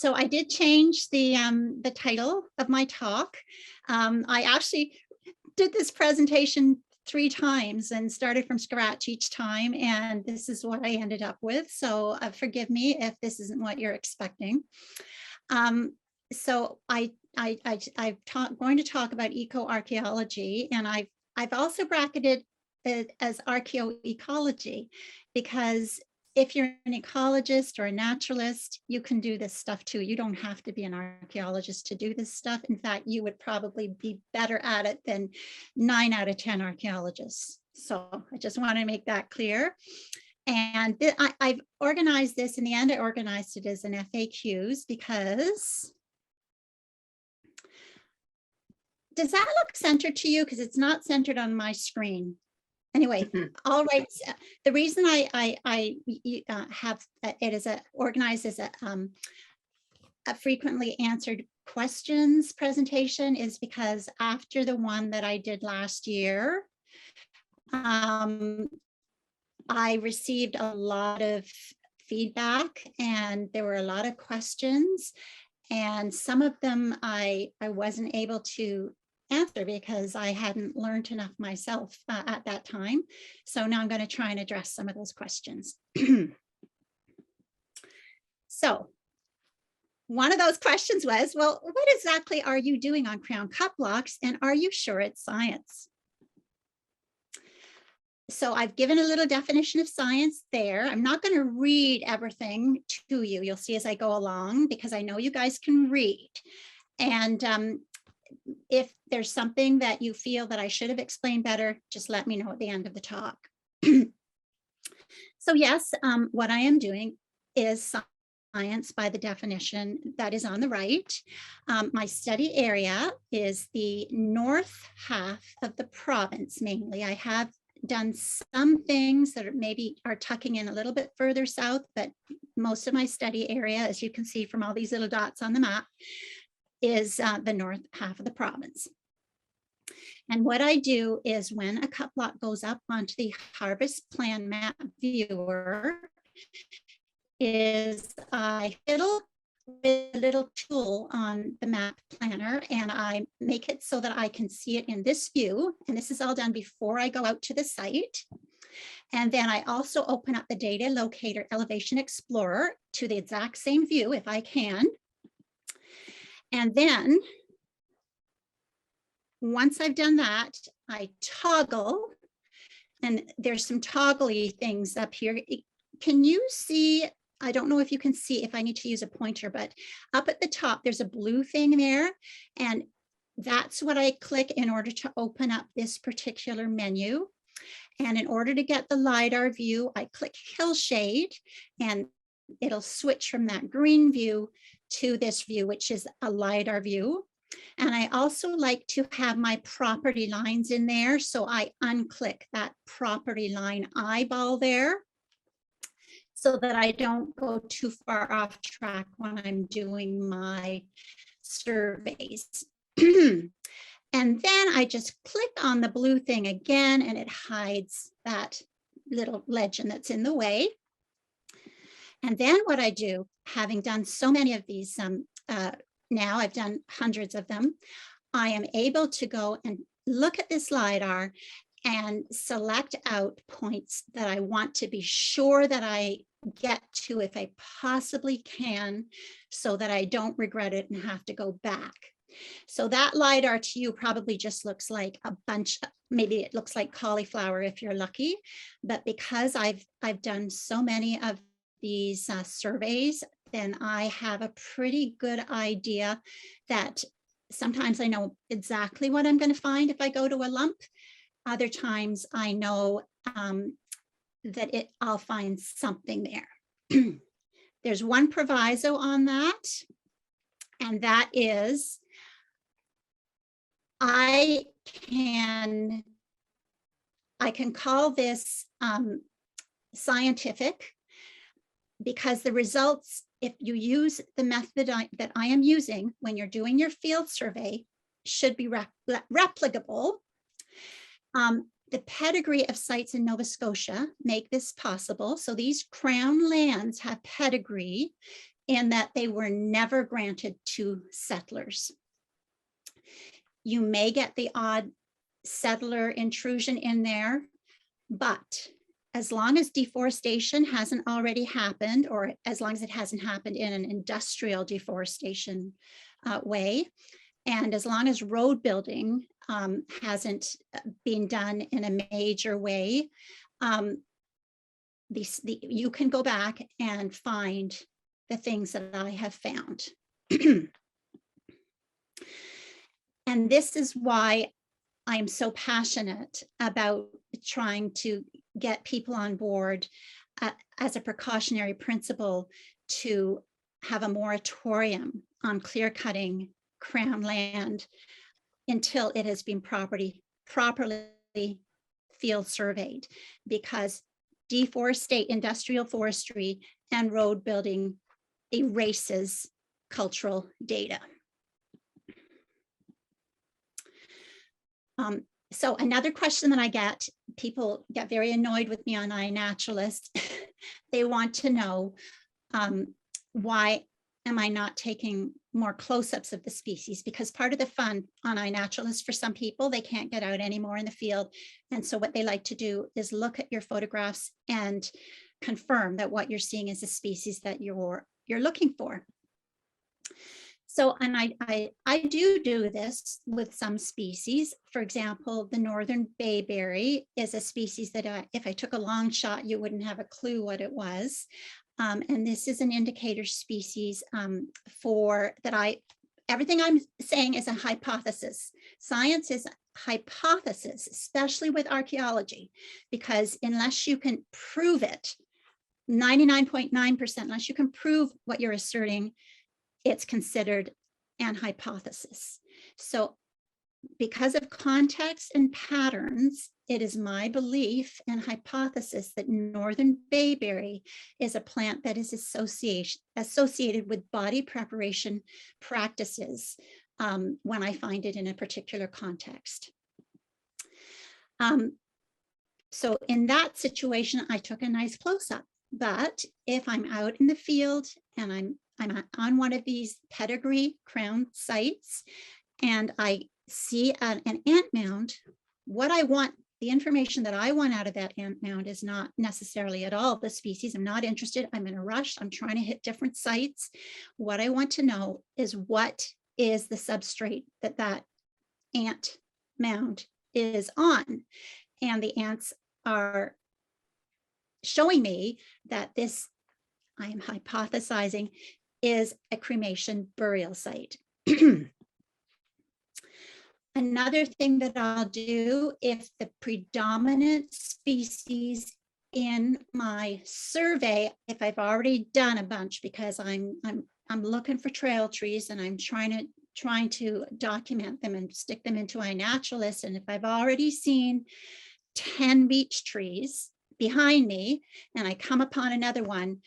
So I did change the title of my talk. I actually did this presentation 3 times and started from scratch each time, and this is what I ended up with. So forgive me if this isn't what you're expecting. So I'm going to talk about eco-archaeology, and I've also bracketed it as archaeoecology, because if you're an ecologist or a naturalist, you can do this stuff too. You don't have to be an archaeologist to do this stuff. In fact, you would probably be better at it than 9 out of 10 archaeologists. So I just want to make that clear. And I've organized this. In the end, I organized it as an FAQs because, does that look centered to you? Because it's not centered on my screen. Anyway, all right. The reason I have it as organized as a frequently answered questions presentation is because after the one that I did last year, I received a lot of feedback and there were a lot of questions, and some of them I wasn't able to answer because I hadn't learned enough myself at that time. So now I'm going to try and address some of those questions. So one of those questions was, well, what exactly are you doing on crown cut blocks, and are you sure it's science? So I've given a little definition of science there. I'm not going to read everything to you. You'll see as I go along, because I know you guys can read. And if there's something that you feel that I should have explained better, just let me know at the end of the talk. So yes, what I am doing is science by the definition that is on the right. My study area is the north half of the province mainly. I have done some things that maybe are tucking in a little bit further south, but most of my study area, as you can see from all these little dots on the map, is the north half of the province. And what I do is when a cut block goes up onto the harvest plan map viewer, is I fiddle with a little tool on the map planner and I make it so that I can see it in this view. And this is all done before I go out to the site. And then I also open up the data locator elevation explorer to the exact same view if I can. And then once I've done that, I toggle, and there's some toggly things up here. Can you see? I don't know if you can see if I need to use a pointer, but up at the top, there's a blue thing there. And that's what I click in order to open up this particular menu. And in order to get the Lidar view, I click Hillshade, and it'll switch from that green view to this view, which is a Lidar view. And I also like to have my property lines in there. So I unclick that property line eyeball there so that I don't go too far off track when I'm doing my surveys. And then I just click on the blue thing again, and it hides that little legend that's in the way. And then what I do, having done so many of these, now I've done hundreds of them, I am able to go and look at this Lidar and select out points that I want to be sure that I get to if I possibly can, so that I don't regret it and have to go back. So that Lidar to you probably just looks like a bunch, maybe it looks like cauliflower if you're lucky, but because I've done so many of these surveys, then I have a pretty good idea that sometimes I know exactly what I'm going to find if I go to a lump. Other times I know that I'll find something there. There's one proviso on that, and that is I can call this scientific, because the results, if you use the method that I am using when you're doing your field survey, should be replicable. The pedigree of sites in Nova Scotia make this possible. So these crown lands have pedigree in that they were never granted to settlers. You may get the odd settler intrusion in there, but as long as deforestation hasn't already happened, or as long as it hasn't happened in an industrial deforestation way, and as long as road building hasn't been done in a major way, you can go back and find the things that I have found. And this is why I'm so passionate about trying to get people on board as a precautionary principle to have a moratorium on clear cutting Crown land until it has been properly field surveyed, because industrial forestry and road building erases cultural data. So another question that I get, people get very annoyed with me on iNaturalist. They want to know, why am I not taking more close-ups of the species? Because part of the fun on iNaturalist for some people, they can't get out anymore in the field. And so what they like to do is look at your photographs and confirm that what you're seeing is a species that you're looking for. So, and I do this with some species. For example, the northern bayberry is a species that if I took a long shot, you wouldn't have a clue what it was. And this is an indicator species everything I'm saying is a hypothesis. Science is hypothesis, especially with archaeology, because unless you can prove it, 99.9%, unless you can prove what you're asserting, it's considered an hypothesis. So because of context and patterns, it is my belief and hypothesis that northern bayberry is a plant that is associated with body preparation practices when I find it in a particular context. So in that situation, I took a nice close-up. But if I'm out in the field and I'm on one of these pedigree crown sites and I see an ant mound, what I want, the information that I want out of that ant mound is not necessarily at all the species. I'm not interested. I'm in a rush. I'm trying to hit different sites. What I want to know is what is the substrate that ant mound is on. And the ants are showing me that this, I am hypothesizing, is a cremation burial site. Another thing that I'll do, if the predominant species in my survey, if I've already done a bunch, because I'm looking for trail trees and I'm trying to document them and stick them into iNaturalist, and if I've already seen 10 beech trees behind me and I come upon another one,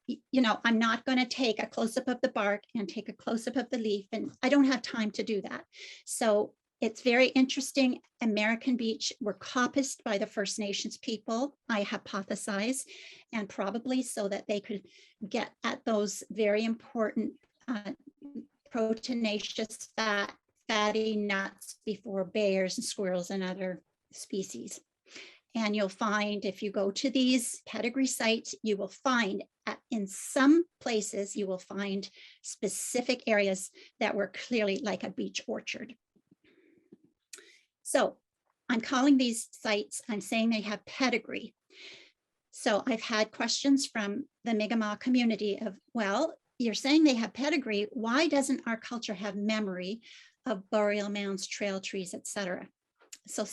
you know, I'm not going to take a close-up of the bark and take a close-up of the leaf, and I don't have time to do that. So it's very interesting. American beech were coppiced by the First Nations people, I hypothesize, and probably so that they could get at those very important proteinaceous fatty nuts before bears and squirrels and other species. And you'll find, if you go to these pedigree sites, you will find in some places, you will find specific areas that were clearly like a beech orchard. So I'm calling these sites, I'm saying they have pedigree. So I've had questions from the Mi'kmaq community of, well, you're saying they have pedigree. Why doesn't our culture have memory of burial mounds, trail trees, etc.? So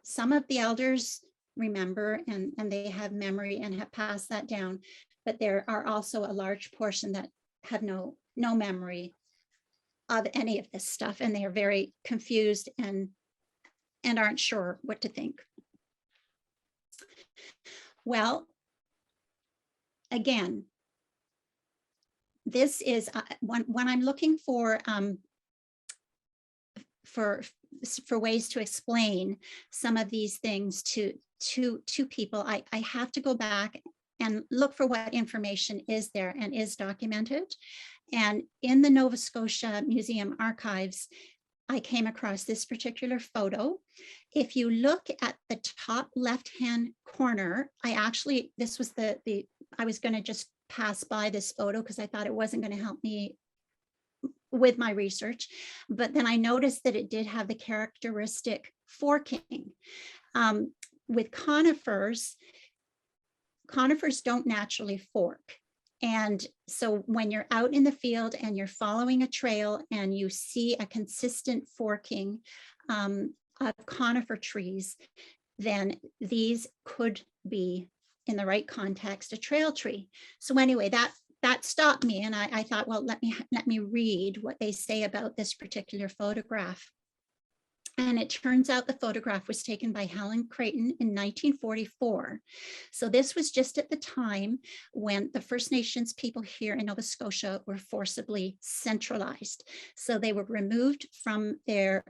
some of the elders remember and they have memory and have passed that down, but there are also a large portion that have no memory of any of this stuff, and they are very confused and aren't sure what to think. Well, again, this is when I'm looking for ways to explain some of these things to people, I have to go back and look for what information is there and is documented. And in the Nova Scotia Museum archives, I came across this particular photo. If you look at the top left-hand corner, this was I was going to just pass by this photo because I thought it wasn't going to help me with my research, but then I noticed that it did have the characteristic forking. With conifers don't naturally fork. And so when you're out in the field and you're following a trail and you see a consistent forking of conifer trees, then these could be, in the right context, a trail tree. So anyway, that stopped me, and I thought, well, let me read what they say about this particular photograph. And it turns out the photograph was taken by Helen Creighton in 1944. So this was just at the time when the First Nations people here in Nova Scotia were forcibly centralized. So they were removed from their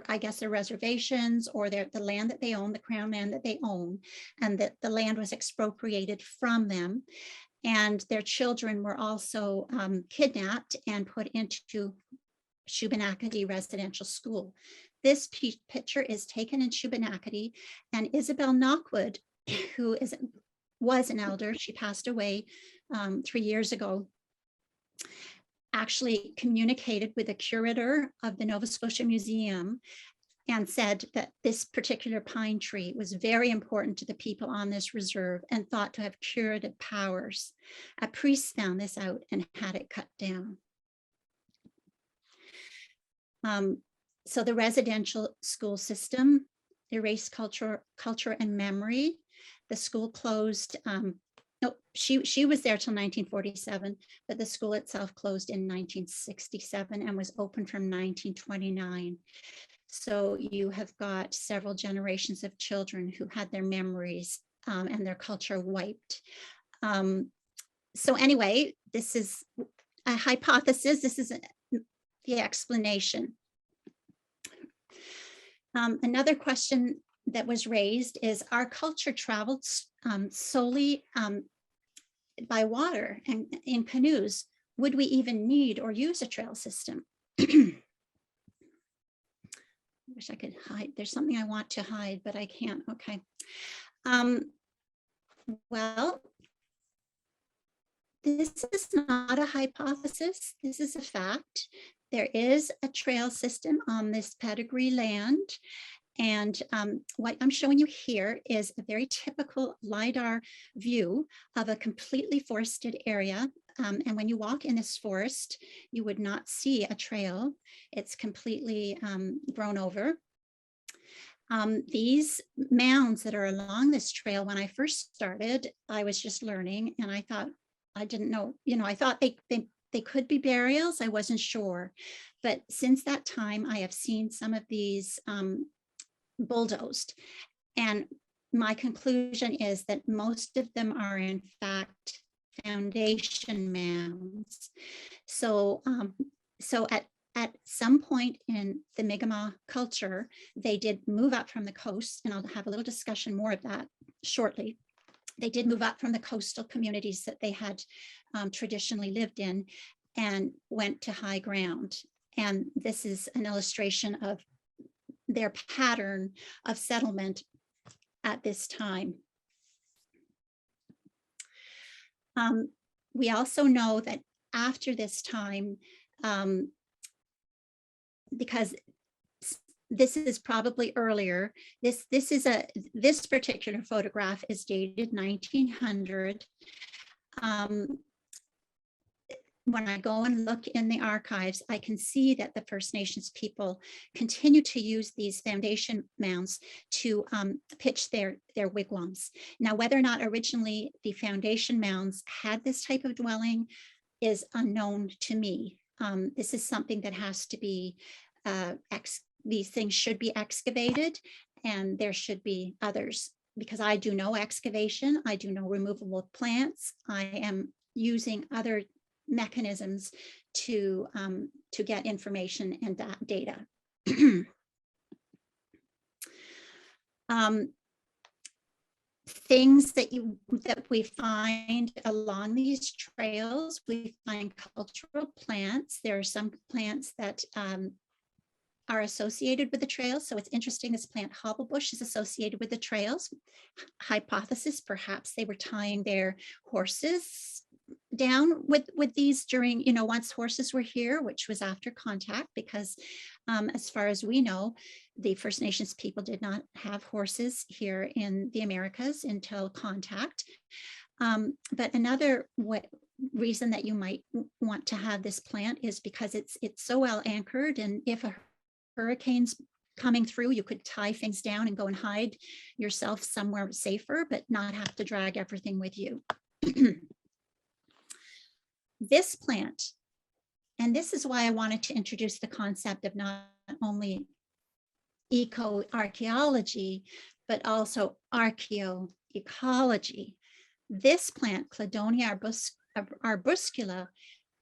I guess their reservations or the land that they own, the crown land that they own, and that the land was expropriated from them. And their children were also kidnapped and put into Shubenacadie Residential School. This picture is taken in Shubenacadie, and Isabel Knockwood, who was an elder, she passed away 3 years ago, actually communicated with the curator of the Nova Scotia Museum and said that this particular pine tree was very important to the people on this reserve and thought to have curative powers. A priest found this out and had it cut down. So the residential school system erased culture and memory. The school closed. No, she was there till 1947, but the school itself closed in 1967 and was open from 1929. So you have got several generations of children who had their memories and their culture wiped. So anyway, this is a hypothesis. This is the explanation. Another question that was raised is, our culture traveled solely by water and in canoes. Would we even need or use a trail system? I wish I could hide. There's something I want to hide, but I can't. Okay. Well, this is not a hypothesis. This is a fact. There is a trail system on this pedigree land. And what I'm showing you here is a very typical Lidar view of a completely forested area. And when you walk in this forest, you would not see a trail. It's completely grown over. These mounds that are along this trail, when I first started, I was just learning, and I thought, I didn't know, I thought they could be burials. I wasn't sure. But since that time, I have seen some of these bulldozed. And my conclusion is that most of them are in fact foundation mounds. So, at some point in the Mi'kmaq culture, they did move up from the coast, and I'll have a little discussion more of that shortly. They did move up from the coastal communities that they had traditionally lived in and went to high ground. And this is an illustration of their pattern of settlement at this time. We also know that after this time, because this is probably earlier, this particular photograph is dated 1900. When I go and look in the archives, I can see that the First Nations people continue to use these foundation mounds to pitch their wigwams. Now, whether or not originally the foundation mounds had this type of dwelling is unknown to me. This is something that has to be, these things should be excavated, and there should be others, because I do no excavation, I do no removable plants, I am using other mechanisms to get information and data. things that we find along these trails. We find cultural plants. There are some plants that are associated with the trails. So it's interesting, this plant hobblebush is associated with the trails. Hypothesis, perhaps they were tying their horses down with these during, once horses were here, which was after contact, because as far as we know, the First Nations people did not have horses here in the Americas until contact. But another reason that you might want to have this plant is because it's so well anchored, and if a hurricane's coming through, you could tie things down and go and hide yourself somewhere safer, but not have to drag everything with you. This plant, and this is why I wanted to introduce the concept of not only eco-archaeology, but also archaeoecology. This plant, Cladonia arbuscula,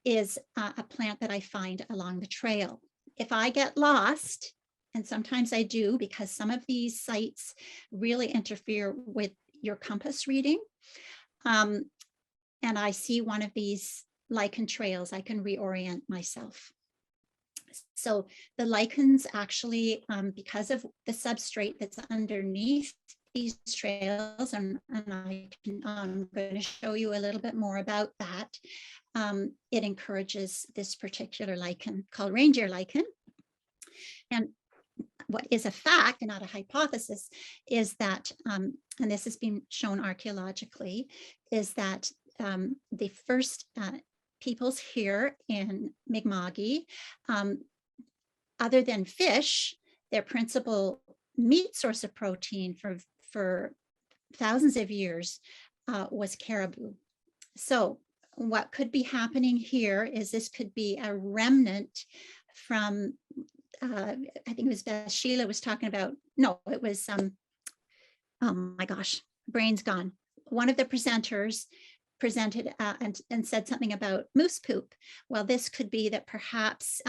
is a plant that I find along the trail. If I get lost, and sometimes I do, because some of these sites really interfere with your compass reading, and I see one of these lichen trails, I can reorient myself. So the lichens actually, because of the substrate that's underneath these trails, and I'm going to show you a little bit more about that, it encourages this particular lichen called reindeer lichen. And what is a fact and not a hypothesis is that, and this has been shown archaeologically, is that the first peoples here in Mi'kma'ki, other than fish, their principal meat source of protein for thousands of years was caribou. So what could be happening here is this could be a remnant from, I think it was Sheila was talking about, no, it was, oh my gosh, brain's gone. One of the presenters presented and said something about moose poop. Well, this could be that perhaps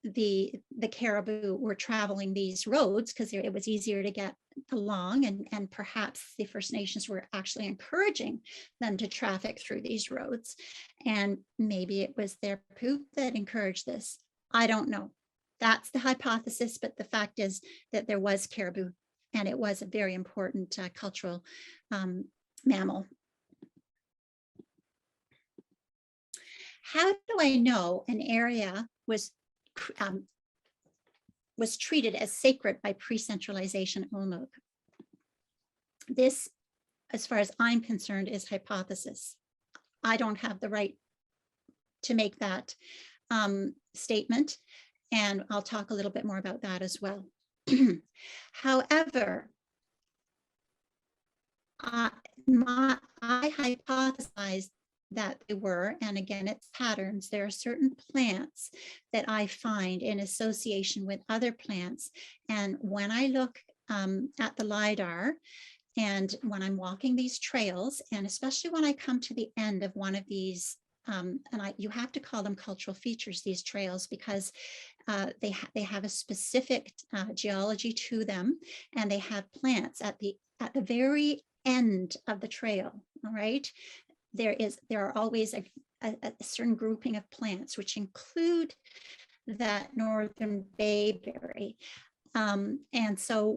the caribou were traveling these roads because it was easier to get along, and perhaps the First Nations were actually encouraging them to traffic through these roads, and maybe it was their poop that encouraged this. I don't know. That's the hypothesis, but the fact is that there was caribou, and it was a very important cultural mammal. How do I know an area was treated as sacred by pre-centralization Olmec? This, as far as I'm concerned, is hypothesis. I don't have the right to make that statement, and I'll talk a little bit more about that as well. However, I hypothesized that they were, and again, it's patterns. There are certain plants that I find in association with other plants. And when I look at the Lidar, and when I'm walking these trails, and especially when I come to the end of one of these, you have to call them cultural features, these trails, because they have a specific geology to them, and they have plants at the very end of the trail. All right. There are always a certain grouping of plants, which include that northern bayberry. And so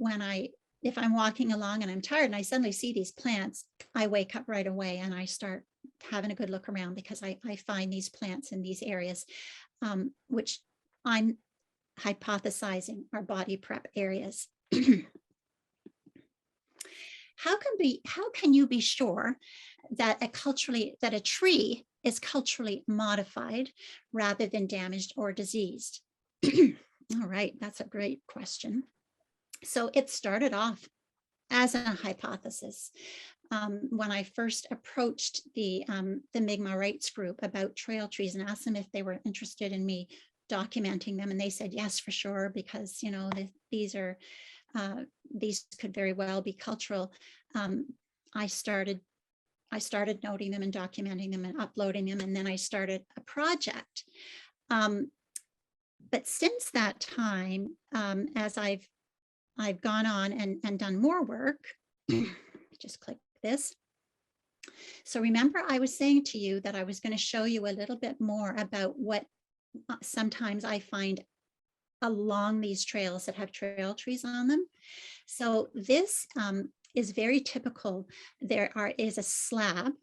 if I'm walking along and I'm tired and I suddenly see these plants, I wake up right away and I start having a good look around, because I find these plants in these areas, which I'm hypothesizing are body prep areas. How can you be sure that a tree is culturally modified rather than damaged or diseased? All right, that's a great question. So it started off as a hypothesis. When I first approached the Mi'kmaq rights group about trail trees and asked them if they were interested in me documenting them, and they said yes, for sure, because these could very well be cultural. I started noting them and documenting them and uploading them, and then I started a project. But since that time, as I've gone on and done more work, just click this. So remember, I was saying to you that I was going to show you a little bit more about what sometimes I find along these trails that have trail trees on them. So this is very typical. There is a slab,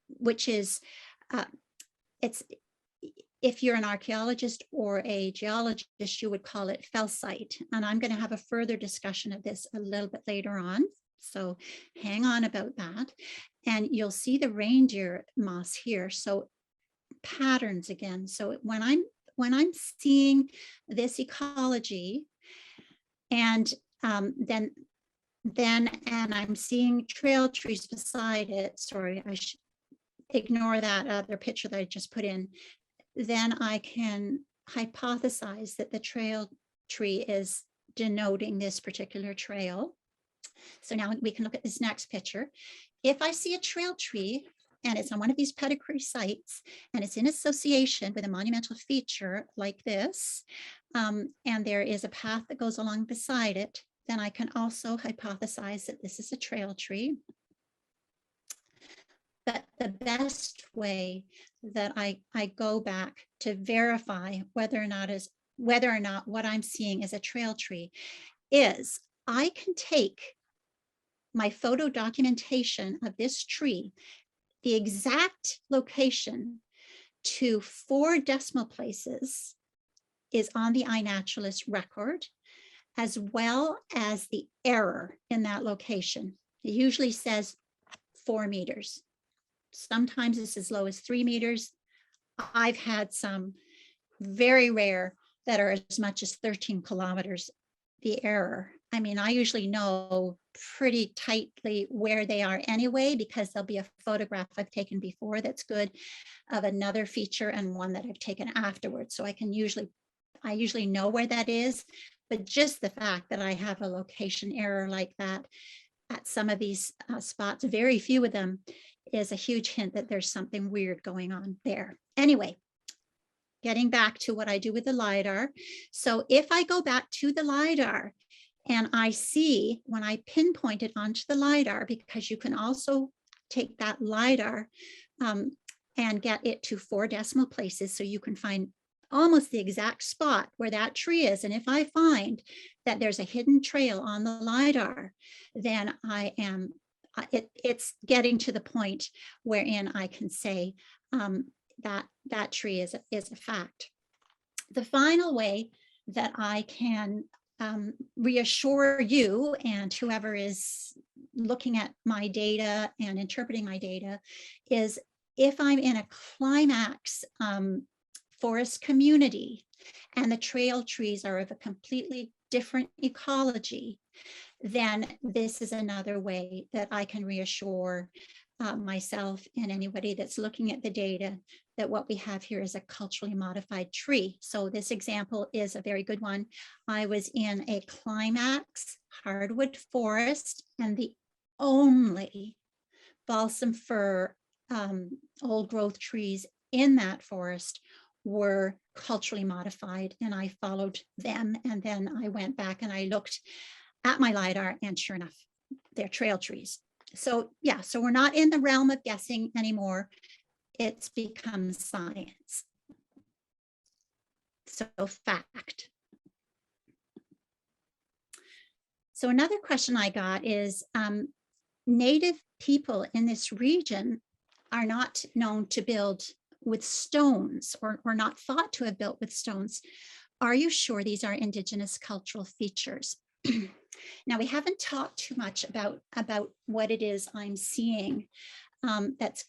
which is, it's, if you're an archaeologist or a geologist, you would call it felsite. And I'm going to have a further discussion of this a little bit later on. So hang on about that. And you'll see the reindeer moss here. So patterns again. So when I'm seeing this ecology, and then and I'm seeing trail trees beside it. Sorry, I should ignore that other picture that I just put in. Then I can hypothesize that the trail tree is denoting this particular trail. So now we can look at this next picture. If I see a trail tree and it's on one of these pedigree sites and it's in association with a monumental feature like this, and there is a path that goes along beside it, then I can also hypothesize that this is a trail tree. But the best way that I go back to verify whether or not what I'm seeing is a trail tree is I can take my photo documentation of this tree, the exact location to 4 decimal places is on the iNaturalist record, as well as the error in that location. It usually says 4 meters. Sometimes it's as low as 3 meters. I've had some very rare that are as much as 13 kilometers, the error. I mean, I usually know pretty tightly where they are anyway, because there'll be a photograph I've taken before that's good of another feature and one that I've taken afterwards. So I usually know where that is, but just the fact that I have a location error like that at some of these spots, very few of them, is a huge hint that there's something weird going on there. Anyway, getting back to what I do with the Lidar. So if I go back to the Lidar and I see when I pinpoint it onto the Lidar, because you can also take that Lidar and get it to 4 decimal places, so you can find almost the exact spot where that tree is. And if I find that there's a hidden trail on the Lidar, then it's getting to the point wherein I can say that tree is a fact. The final way that I can reassure you and whoever is looking at my data and interpreting my data is if I'm in a climax forest community and the trail trees are of a completely different ecology, then this is another way that I can reassure myself and anybody that's looking at the data that what we have here is a culturally modified tree. So this example is a very good one. I was in a climax hardwood forest, and the only balsam fir old growth trees in that forest were culturally modified, and I followed them. And then I went back and I looked at my Lidar, and sure enough, they're trail trees. So yeah, so we're not in the realm of guessing anymore. It's become science. So fact. So another question I got is, Native people in this region are not known to build with stones, or not thought to have built with stones. Are you sure these are Indigenous cultural features? Now, we haven't talked too much about what it is I'm seeing that's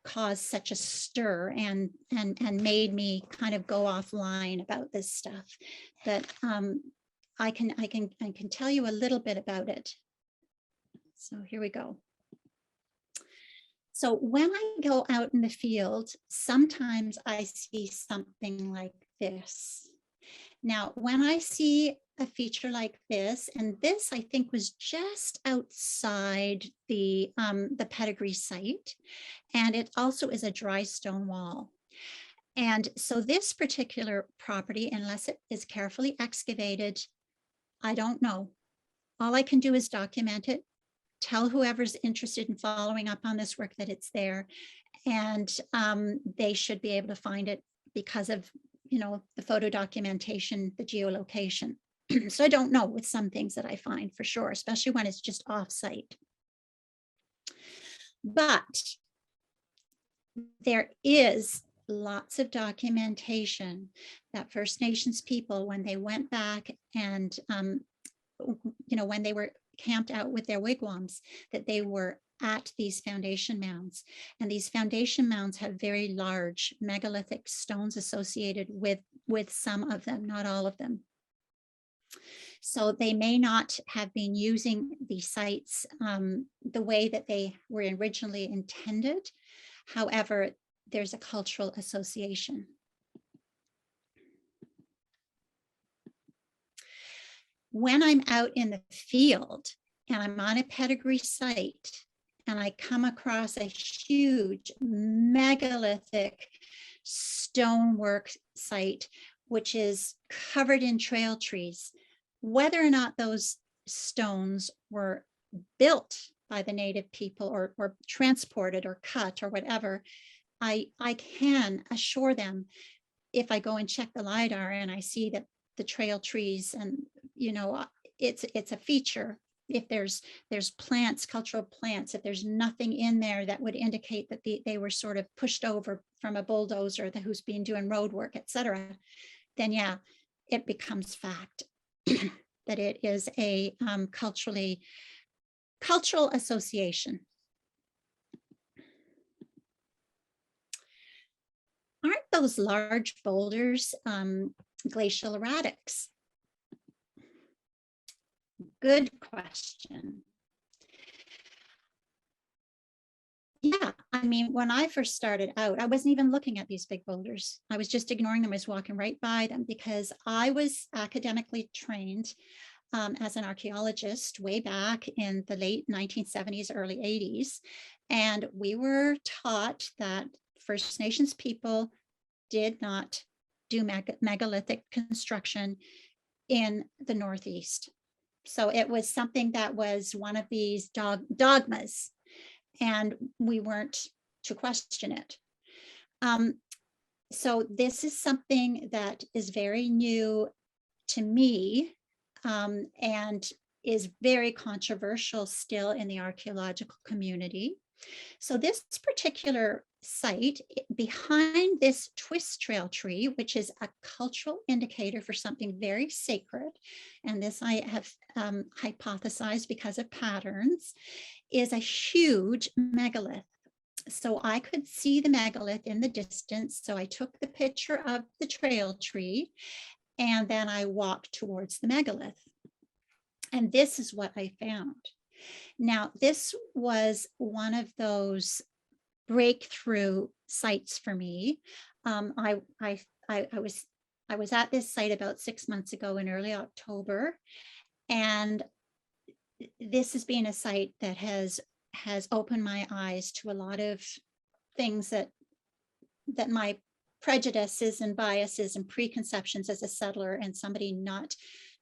caused such a stir and made me kind of go offline about this stuff. But I can tell you a little bit about it. So here we go. So when I go out in the field, sometimes I see something like this. Now, when I see a feature like this, and this I think was just outside the pedigree site, and it also is a dry stone wall. And so this particular property, unless it is carefully excavated, I don't know. All I can do is document it, tell whoever's interested in following up on this work that it's there, and they should be able to find it because of, you know, the photo documentation, the geolocation. So I don't know with some things that I find for sure, especially when it's just off-site. But there is lots of documentation that First Nations people, when they went back and, you know, when they were camped out with their wigwams, that they were at these foundation mounds. And these foundation mounds have very large megalithic stones associated with some of them, not all of them. So they may not have been using these sites the way that they were originally intended. However, there's a cultural association. When I'm out in the field and I'm on a pedigree site and I come across a huge megalithic stonework site, which is covered in trail trees, whether or not those stones were built by the native people or transported or cut or whatever, I can assure them, if I go and check the Lidar and I see that the trail trees and, you know, it's a feature. If there's plants, cultural plants, if there's nothing in there that would indicate that they were sort of pushed over from a bulldozer who's been doing road work, etc., then yeah, it becomes fact that it is a cultural association. Aren't those large boulders glacial erratics? Good question. Yeah, I mean, when I first started out, I wasn't even looking at these big boulders. I was just ignoring them. I was walking right by them because I was academically trained as an archaeologist way back in the late 1970s, early 80s. And we were taught that First Nations people did not do megalithic construction in the Northeast. So it was something that was one of these dogmas, and we weren't to question it. So this is something that is very new to me and is very controversial still in the archaeological community. So this particular site behind this twist trail tree, which is a cultural indicator for something very sacred, and this I have hypothesized because of patterns, is a huge megalith. So I could see the megalith in the distance. So I took the picture of the trail tree and then I walked towards the megalith. And this is what I found. Now, this was one of those breakthrough sites for me. I was at this site about 6 months ago in early October, and this has been a site that has opened my eyes to a lot of things that my prejudices and biases and preconceptions as a settler and somebody not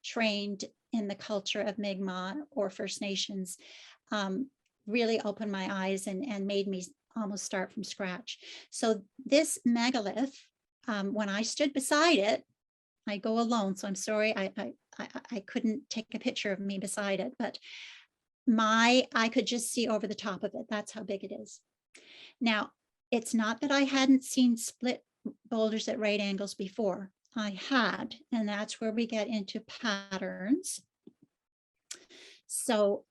trained in the culture of Mi'kmaq or First Nations really opened my eyes and made me almost start from scratch. So this megalith, when I stood beside it, I go alone, so I'm sorry I couldn't take a picture of me beside it, but I could just see over the top of it. That's how big it is. Now, it's not that I hadn't seen split boulders at right angles before. I had, and that's where we get into patterns. So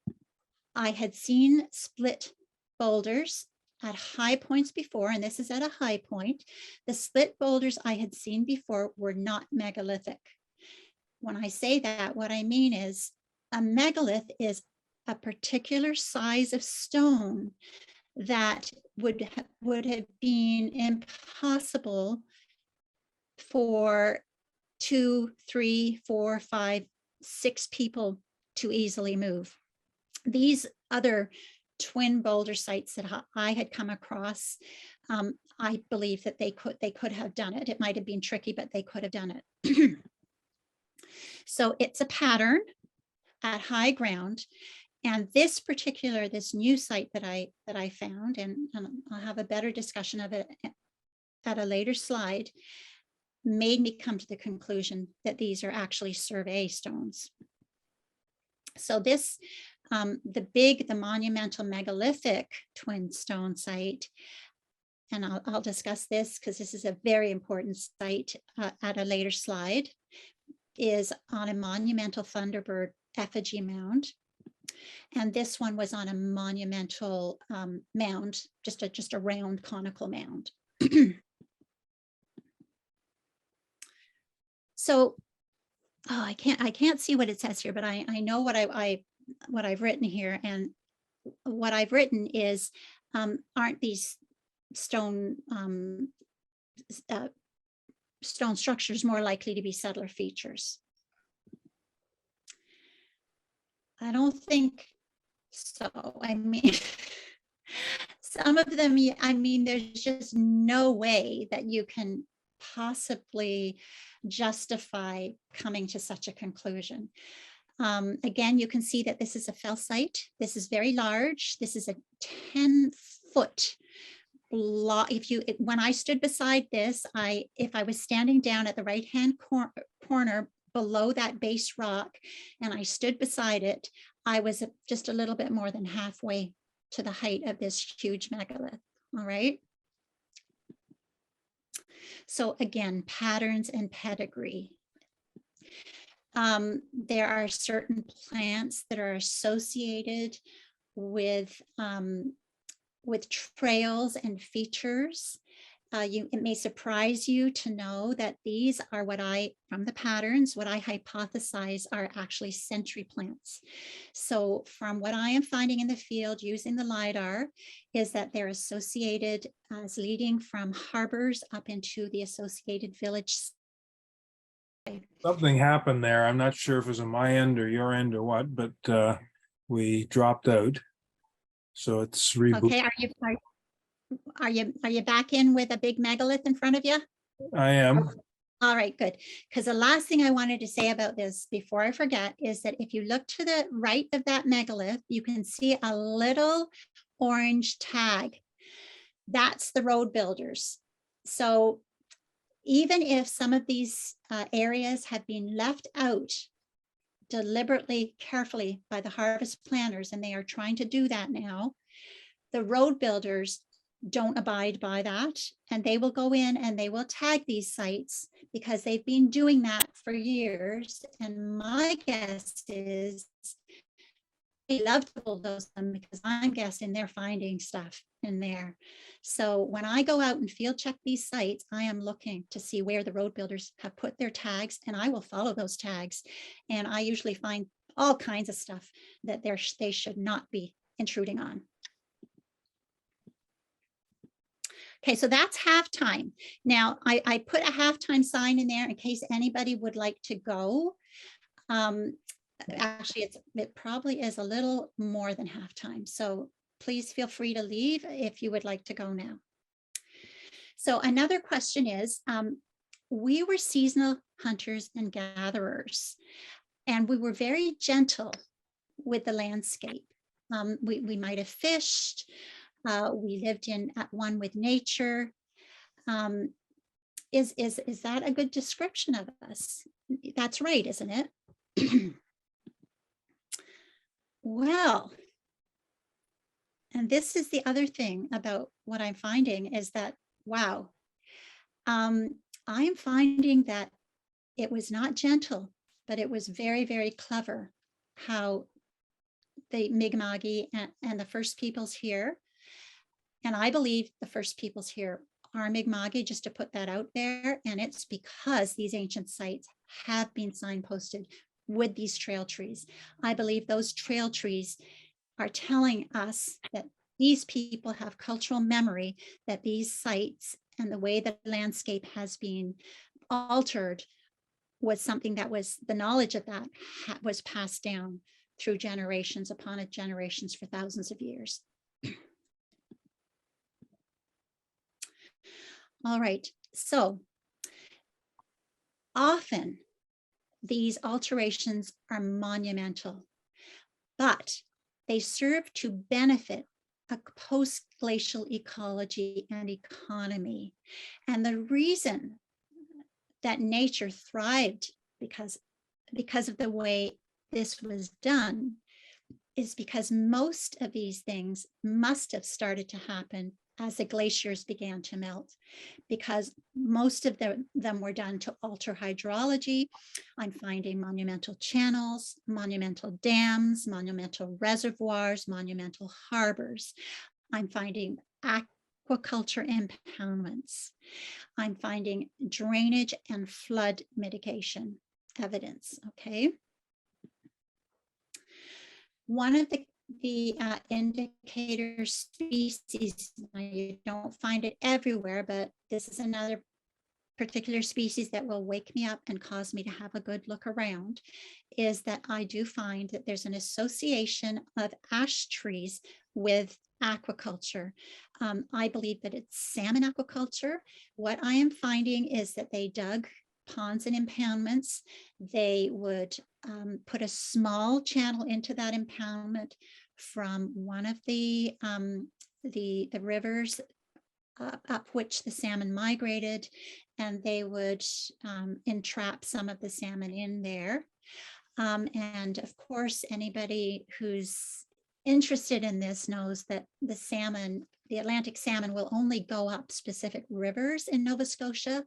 I had seen split boulders at high points before, and this is at a high point. The split boulders I had seen before were not megalithic. When I say that, what I mean is a megalith is a particular size of stone that would have been impossible for 2, 3, 4, 5, 6 people to easily move. These other twin boulder sites that I had come across, I believe that they could have done it. It might have been tricky, but they could have done it. So it's a pattern at high ground. And this new site that I found, and I'll have a better discussion of it at a later slide, made me come to the conclusion that these are actually survey stones. So this, the monumental megalithic twin stone site, and I'll discuss this because this is a very important site at a later slide, is on a monumental Thunderbird effigy mound. And this one was on a monumental mound, just a round conical mound. So, I can't see what it says here, but I know what I've written here, and what I've written is, aren't these stone stone structures more likely to be settler features? I don't think so. I mean, some of them, I mean, there's just no way that you can possibly justify coming to such a conclusion. Again, you can see that this is a fell site. This is very large. This is a 10-foot block. When I stood beside this, if I was standing down at the right-hand corner below that base rock, and I stood beside it, I was just a little bit more than halfway to the height of this huge megalith. All right. So again, patterns and pedigree. There are certain plants that are associated with trails and features. It may surprise you to know that these are from the patterns, what I hypothesize are actually century plants. So from what I am finding in the field using the Lidar is that they're associated as leading from harbors up into the associated village. Something happened there. I'm not sure if it was on my end or your end or what, but we dropped out. So it's reboot. Okay, are you back in with a big megalith in front of you? I am. All right, good. Because the last thing I wanted to say about this before I forget is that if you look to the right of that megalith, you can see a little orange tag. That's the road builders. So even if some of these areas have been left out deliberately, carefully by the harvest planners, and they are trying to do that now, the road builders don't abide by that, and they will go in and they will tag these sites because they've been doing that for years. And my guess is they love to bulldoze them because I'm guessing they're finding stuff in there. So when I go out and field check these sites, I am looking to see where the road builders have put their tags, and I will follow those tags. And I usually find all kinds of stuff that they should not be intruding on. Okay, so that's halftime. Now, I put a halftime sign in there in case anybody would like to go. Actually, it probably is a little more than halftime. So please feel free to leave if you would like to go now. So another question is, we were seasonal hunters and gatherers, and we were very gentle with the landscape. We might have fished. We lived at one with nature. Is that a good description of us? That's right, isn't it? Well, and this is the other thing about what I'm finding is that, wow, I'm finding that it was not gentle, but it was very, very clever how the Mi'kma'ki and the First Peoples here, and I believe the First Peoples here are Mi'kma'ki, just to put that out there. And it's because these ancient sites have been signposted with these trail trees. I believe those trail trees are telling us that these people have cultural memory, that these sites and the way the landscape has been altered was something that was, the knowledge of that was passed down through generations upon generations for thousands of years. All right, so often these alterations are monumental, but they serve to benefit a post-glacial ecology and economy. And the reason that nature thrived because of the way this was done is because most of these things must have started to happen as the glaciers began to melt, because most of them were done to alter hydrology. I'm finding monumental channels, monumental dams, monumental reservoirs, monumental harbors. I'm finding aquaculture impoundments. I'm finding drainage and flood mitigation evidence, okay? One of the indicator species, you don't find it everywhere, but this is another particular species that will wake me up and cause me to have a good look around, is that I do find that there's an association of ash trees with aquaculture. I believe that it's salmon aquaculture. What I am finding is that they dug ponds and impoundments. They would put a small channel into that impoundment from one of the rivers up which the salmon migrated, and they would entrap some of the salmon in there. And of course, anybody who's interested in this knows that the Atlantic salmon will only go up specific rivers in Nova Scotia.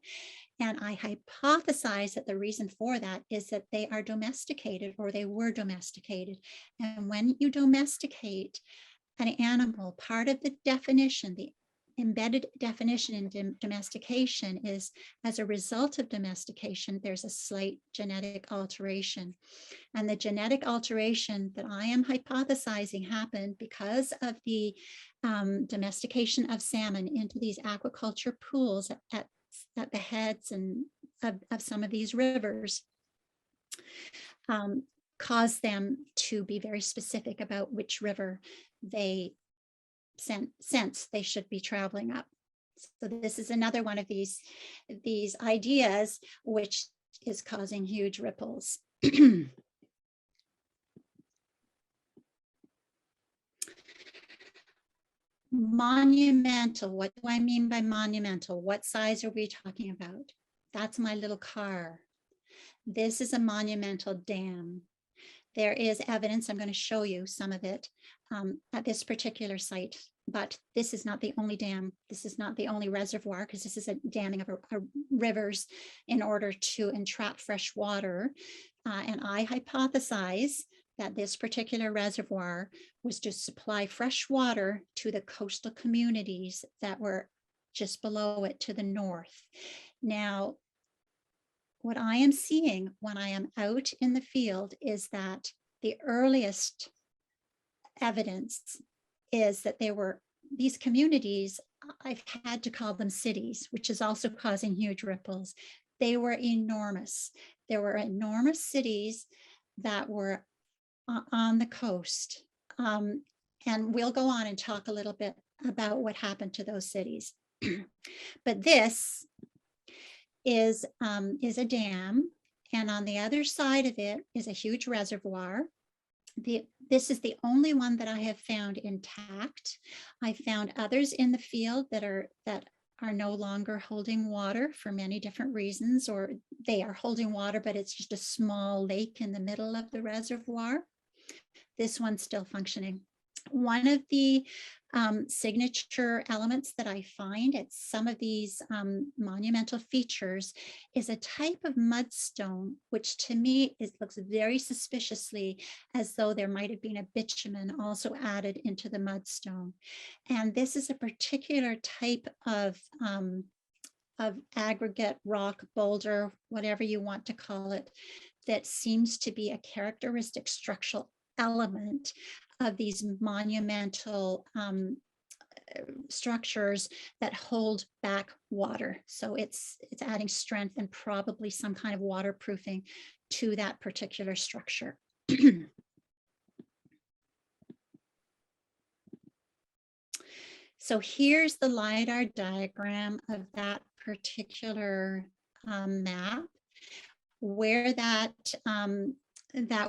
And I hypothesize that the reason for that is that they are domesticated, or they were domesticated. And when you domesticate an animal, part of the definition, the embedded definition in domestication, is as a result of domestication, there's a slight genetic alteration. And the genetic alteration that I am hypothesizing happened because of the domestication of salmon into these aquaculture pools at the heads and of some of these rivers, caused them to be very specific about which river they sense they should be traveling up. So this is another one of these ideas which is causing huge ripples. Monumental, what do I mean by monumental? What size are we talking about? That's my little car. This is a monumental dam. There is evidence, I'm going to show you some of it at this particular site, but this is not the only dam. This is not the only reservoir, because this is a damming of rivers in order to entrap fresh water. And I hypothesize that this particular reservoir was to supply fresh water to the coastal communities that were just below it to the north. Now, what I am seeing when I am out in the field is that the earliest evidence is that these communities, I've had to call them cities, which is also causing huge ripples. They were enormous. There were enormous cities that were on the coast. And we'll go on and talk a little bit about what happened to those cities. But this is a dam, and on the other side of it is a huge reservoir. This is the only one that I have found intact. I found others in the field that are no longer holding water for many different reasons, or they are holding water, but it's just a small lake in the middle of the reservoir. This one's still functioning. One of the signature elements that I find at some of these monumental features is a type of mudstone, which to me looks very suspiciously as though there might have been a bitumen also added into the mudstone. And this is a particular type of aggregate rock, boulder, whatever you want to call it, that seems to be a characteristic structural element of these monumental structures that hold back water. So it's adding strength and probably some kind of waterproofing to that particular structure. So here's the Lidar diagram of that particular map. Where that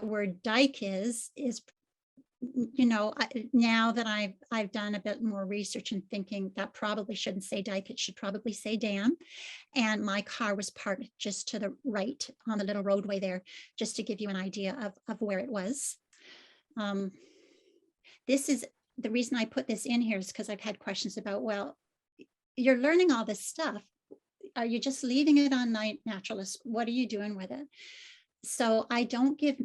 word dike is you know, now that I've done a bit more research and thinking that probably shouldn't say dike, it should probably say dam. And my car was parked just to the right on the little roadway there, just to give you an idea of where it was. This is the reason I put this in here, is because I've had questions about, well, you're learning all this stuff. Are you just leaving it on Naturalist? What are you doing with it? So I don't give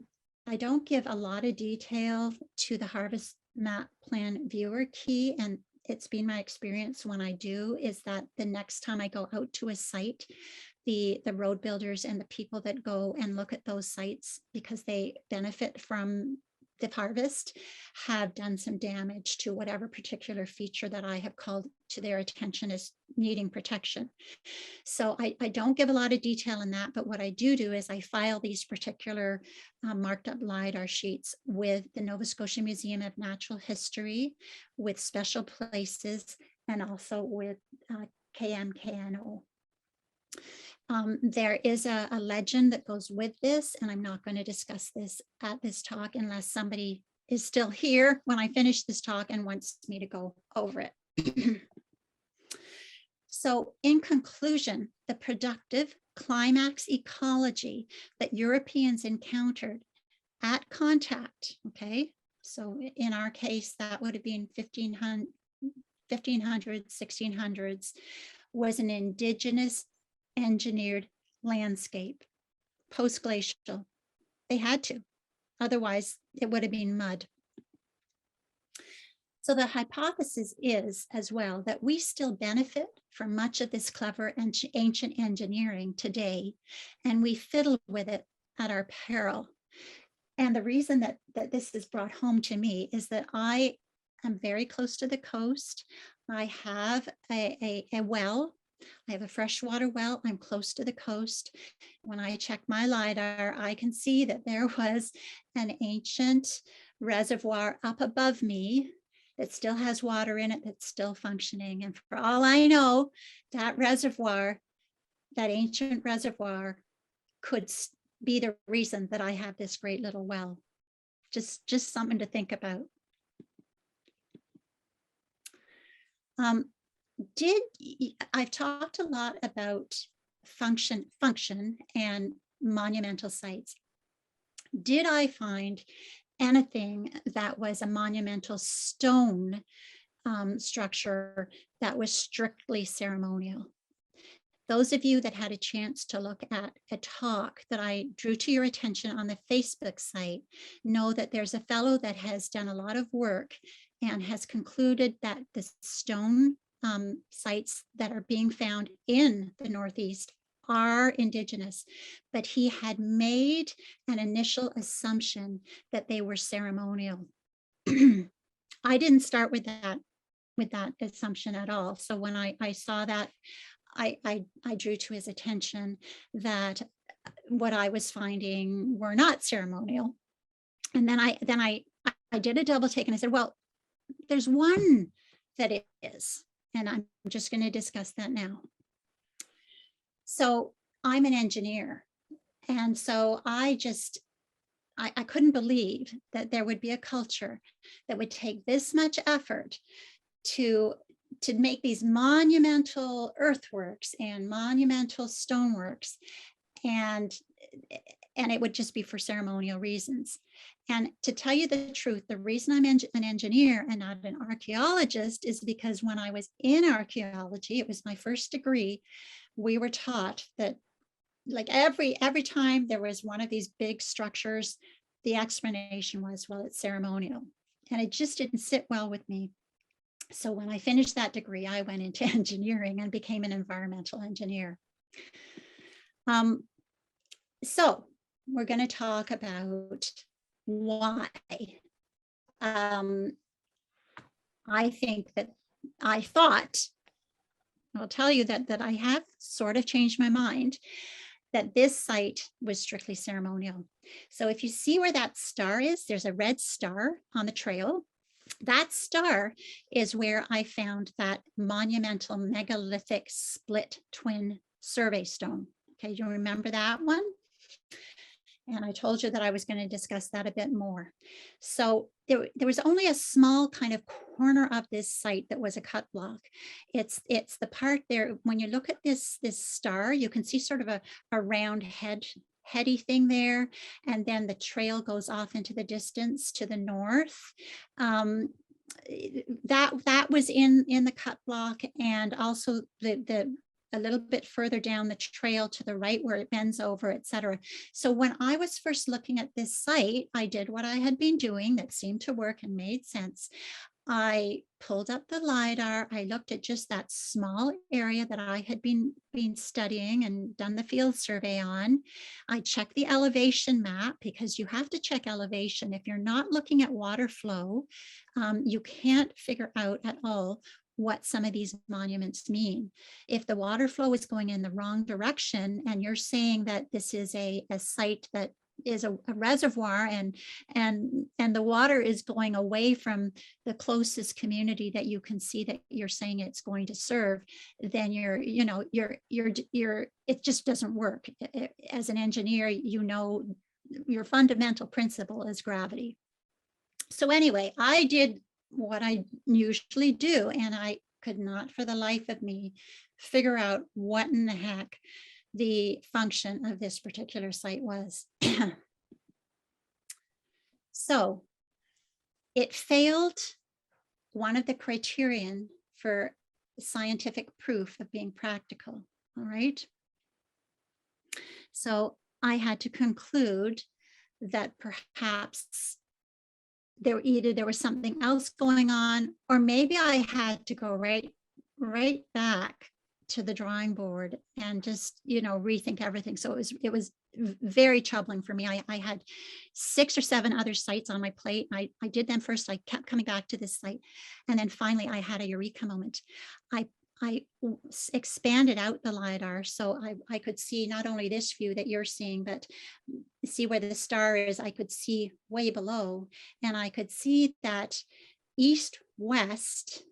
a lot of detail to the harvest map plan viewer key. And it's been my experience when I do, is that the next time I go out to a site, the road builders and the people that go and look at those sites, because they benefit from the harvest, have done some damage to whatever particular feature that I have called to their attention as needing protection. So I don't give a lot of detail in that, but what I do is I file these particular marked up Lidar sheets with the Nova Scotia Museum of Natural History, with Special Places, and also with KMKNO. There is a legend that goes with this, and I'm not going to discuss this at this talk unless somebody is still here when I finish this talk and wants me to go over it. So in conclusion, the productive climax ecology that Europeans encountered at contact, okay, so in our case, that would have been 1500s, 1600s, was an indigenous engineered landscape, post-glacial. They had to, otherwise it would have been mud. So the hypothesis is as well that we still benefit from much of this clever and ancient engineering today, and we fiddle with it at our peril. And the reason that this is brought home to me is that I am very close to the coast. I have a well. I have a freshwater well. I'm close to the coast. When I check my Lidar, I can see that there was an ancient reservoir up above me that still has water in it, that's still functioning. And for all I know, that reservoir, that ancient reservoir, could be the reason that I have this great little well. Just something to think about. I've talked a lot about function and monumental sites. Did I find anything that was a monumental stone structure that was strictly ceremonial? Those of you that had a chance to look at a talk that I drew to your attention on the Facebook site know that there's a fellow that has done a lot of work and has concluded that the stone sites that are being found in the Northeast are indigenous, but he had made an initial assumption that they were ceremonial. I didn't start with that assumption at all. So when I saw that, I drew to his attention that what I was finding were not ceremonial. And then I did a double take and I said, well, there's one that it is. And I'm just going to discuss that now. So I'm an engineer. And so I couldn't believe that there would be a culture that would take this much effort to make these monumental earthworks and monumental stoneworks, and it would just be for ceremonial reasons. And to tell you the truth, the reason I'm an engineer and not an archaeologist is because when I was in archaeology, it was my first degree, we were taught that like every time there was one of these big structures, the explanation was, well, it's ceremonial. And it just didn't sit well with me. So when I finished that degree, I went into engineering and became an environmental engineer. So we're going to talk about why. I thought, I'll tell you that I have sort of changed my mind, that this site was strictly ceremonial. So if you see where that star is, there's a red star on the trail. That star is where I found that monumental megalithic split twin survey stone. Okay, do you remember that one? And I told you that I was going to discuss that a bit more. So there was only a small kind of corner of this site that was a cut block. It's the part there, when you look at this star, you can see sort of a round heady thing there. And then the trail goes off into the distance to the north. That was in the cut block, and also the a little bit further down the trail to the right where it bends over, etc. So when I was first looking at this site, I did what I had been doing that seemed to work and made sense. I pulled up the Lidar. I looked at just that small area that I had been studying and done the field survey on. I checked the elevation map, because you have to check elevation. If you're not looking at water flow, you can't figure out at all what some of these monuments mean. If the water flow is going in the wrong direction, and you're saying that this is a site that is a reservoir, and the water is going away from the closest community that you can see that you're saying it's going to serve, then it just doesn't work. As an engineer, your fundamental principle is gravity. So anyway, I did what I usually do, and I could not for the life of me figure out what in the heck the function of this particular site was. So it failed one of the criterion for scientific proof of being practical. All right. So I had to conclude that perhaps there was something else going on, or maybe I had to go right back to the drawing board and just, rethink everything. So it was very troubling for me. I had 6 or 7 other sites on my plate. I did them first. I kept coming back to this site. And then finally I had a eureka moment. I expanded out the Lidar so I could see not only this view that you're seeing, but see where the star is. I could see way below, and I could see that east-west,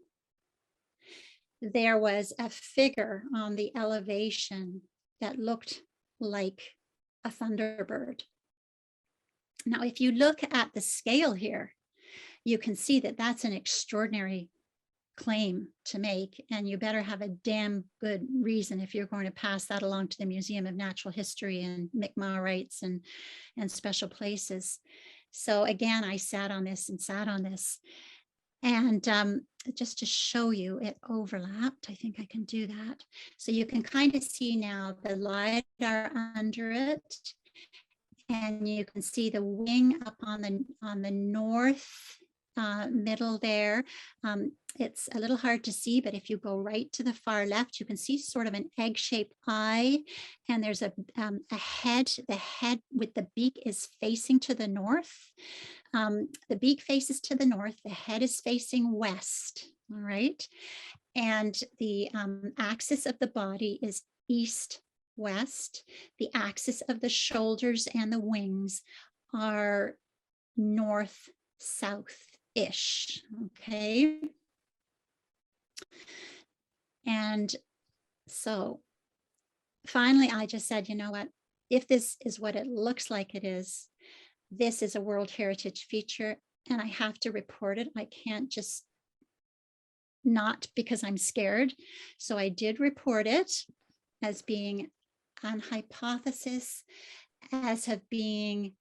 there was a figure on the elevation that looked like a thunderbird. Now, if you look at the scale here, you can see that that's an extraordinary claim to make, and you better have a damn good reason if you're going to pass that along to the Museum of Natural History and Mi'kmaq rights and special places. So again, I sat on this, and just to show you, it overlapped. I think I can do that. So you can kind of see now the Lidar under it, and you can see the wing up on the north middle there. It's a little hard to see, but if you go right to the far left, you can see sort of an egg-shaped eye, and there's a head. The head with the beak is facing to the north. The beak faces to the north, the head is facing west, all right? And the axis of the body is east-west. The axis of the shoulders and the wings are north-south-ish, okay? And so finally, I just said, you know what, if this is what it looks like it is, this is a World Heritage feature, and I have to report it. I can't just not, because I'm scared. So I did report it as being an hypothesis, as of being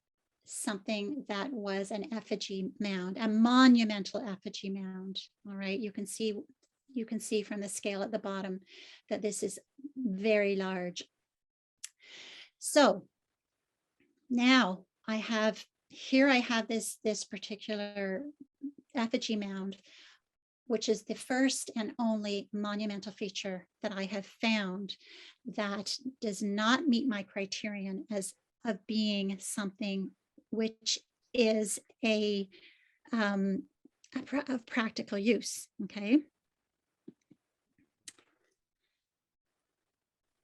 something that was an effigy mound, a monumental effigy mound. All right, you can see from the scale at the bottom that this is very large. So now I have this particular effigy mound, which is the first and only monumental feature that I have found that does not meet my criterion as of being something which is of practical use, okay?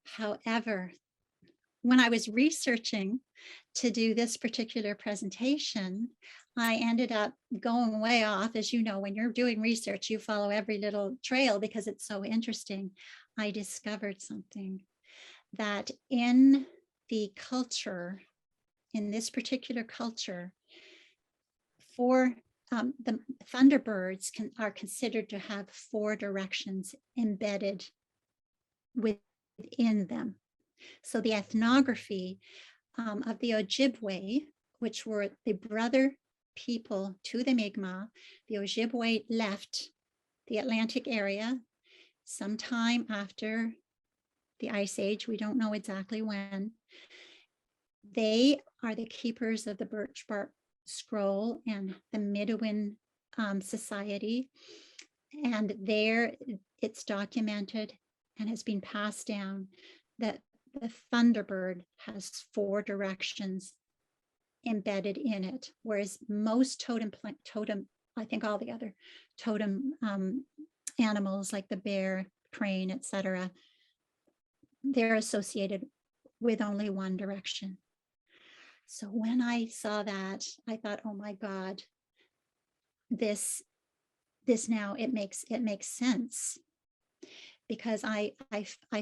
However, when I was researching to do this particular presentation, I ended up going way off. As you know, when you're doing research, you follow every little trail because it's so interesting. I discovered something that in the culture in this particular culture, the thunderbirds are considered to have 4 directions embedded within them. So the ethnography of the Ojibwe, which were the brother people to the Mi'kmaq, the Ojibwe left the Atlantic area sometime after the Ice Age. We don't know exactly when. They are the keepers of the birch bark scroll and the Midwin Society. And there it's documented and has been passed down that the thunderbird has 4 directions embedded in it, whereas most totem, I think all the other totem animals like the bear, crane, etc., they're associated with only 1 direction. So when I saw that, I thought, oh my God, this now it makes sense, because I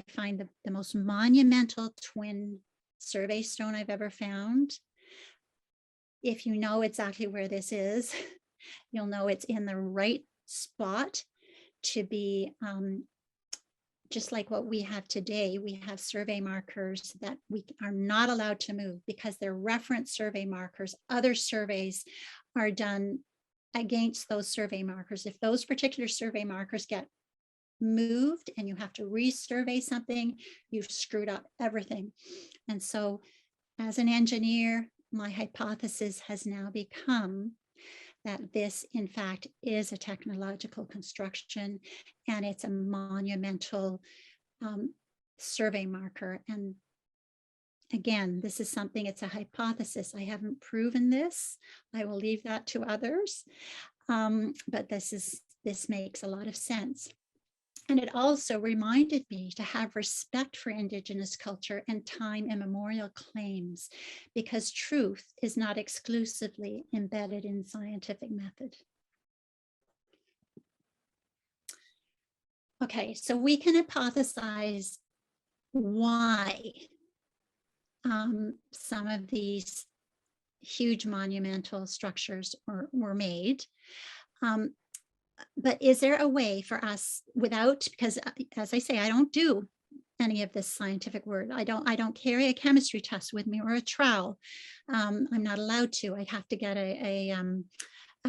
find the most monumental twin survey stone I've ever found. If you know exactly where this is, you'll know it's in the right spot to be just like what we have today. We have survey markers that we are not allowed to move because they're reference survey markers. Other surveys are done against those survey markers. If those particular survey markers get moved and you have to resurvey something, you've screwed up everything. And so as an engineer, my hypothesis has now become that this, in fact, is a technological construction, and it's a monumental survey marker. And again, this is something, it's a hypothesis. I haven't proven this. I will leave that to others. But this makes a lot of sense. And it also reminded me to have respect for Indigenous culture and time immemorial claims, because truth is not exclusively embedded in scientific method. Okay, so we can hypothesize why some of these huge monumental structures were made. But is there a way for us without, because as I say, I don't do any of this scientific work. I don't carry a chemistry test with me or a trowel. I'm not allowed to. I'd have to get a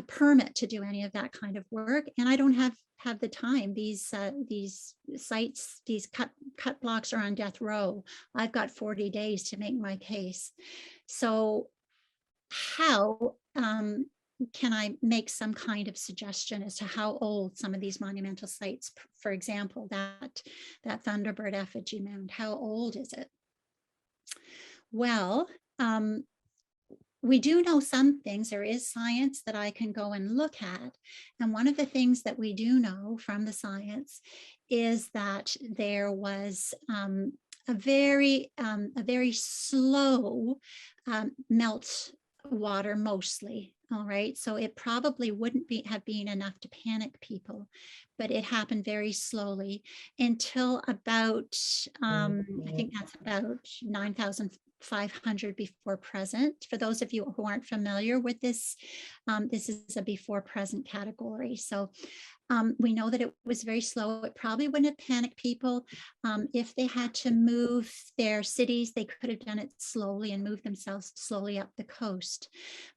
permit to do any of that kind of work, and I don't have the time. These sites, these cut blocks are on death row. I've got 40 days to make my case. So how can I make some kind of suggestion as to how old some of these monumental sites, for example, that Thunderbird effigy mound, how old is it? Well, we do know some things. There is science that I can go and look at. And one of the things that we do know from the science is that there was a very slow melt water mostly. All right, so it probably wouldn't have been enough to panic people, but it happened very slowly until about, I think that's about 9,500 before present. For those of you who aren't familiar with this, this is a before present category. So we know that it was very slow. It probably wouldn't have panicked people. If they had to move their cities, they could have done it slowly and moved themselves slowly up the coast.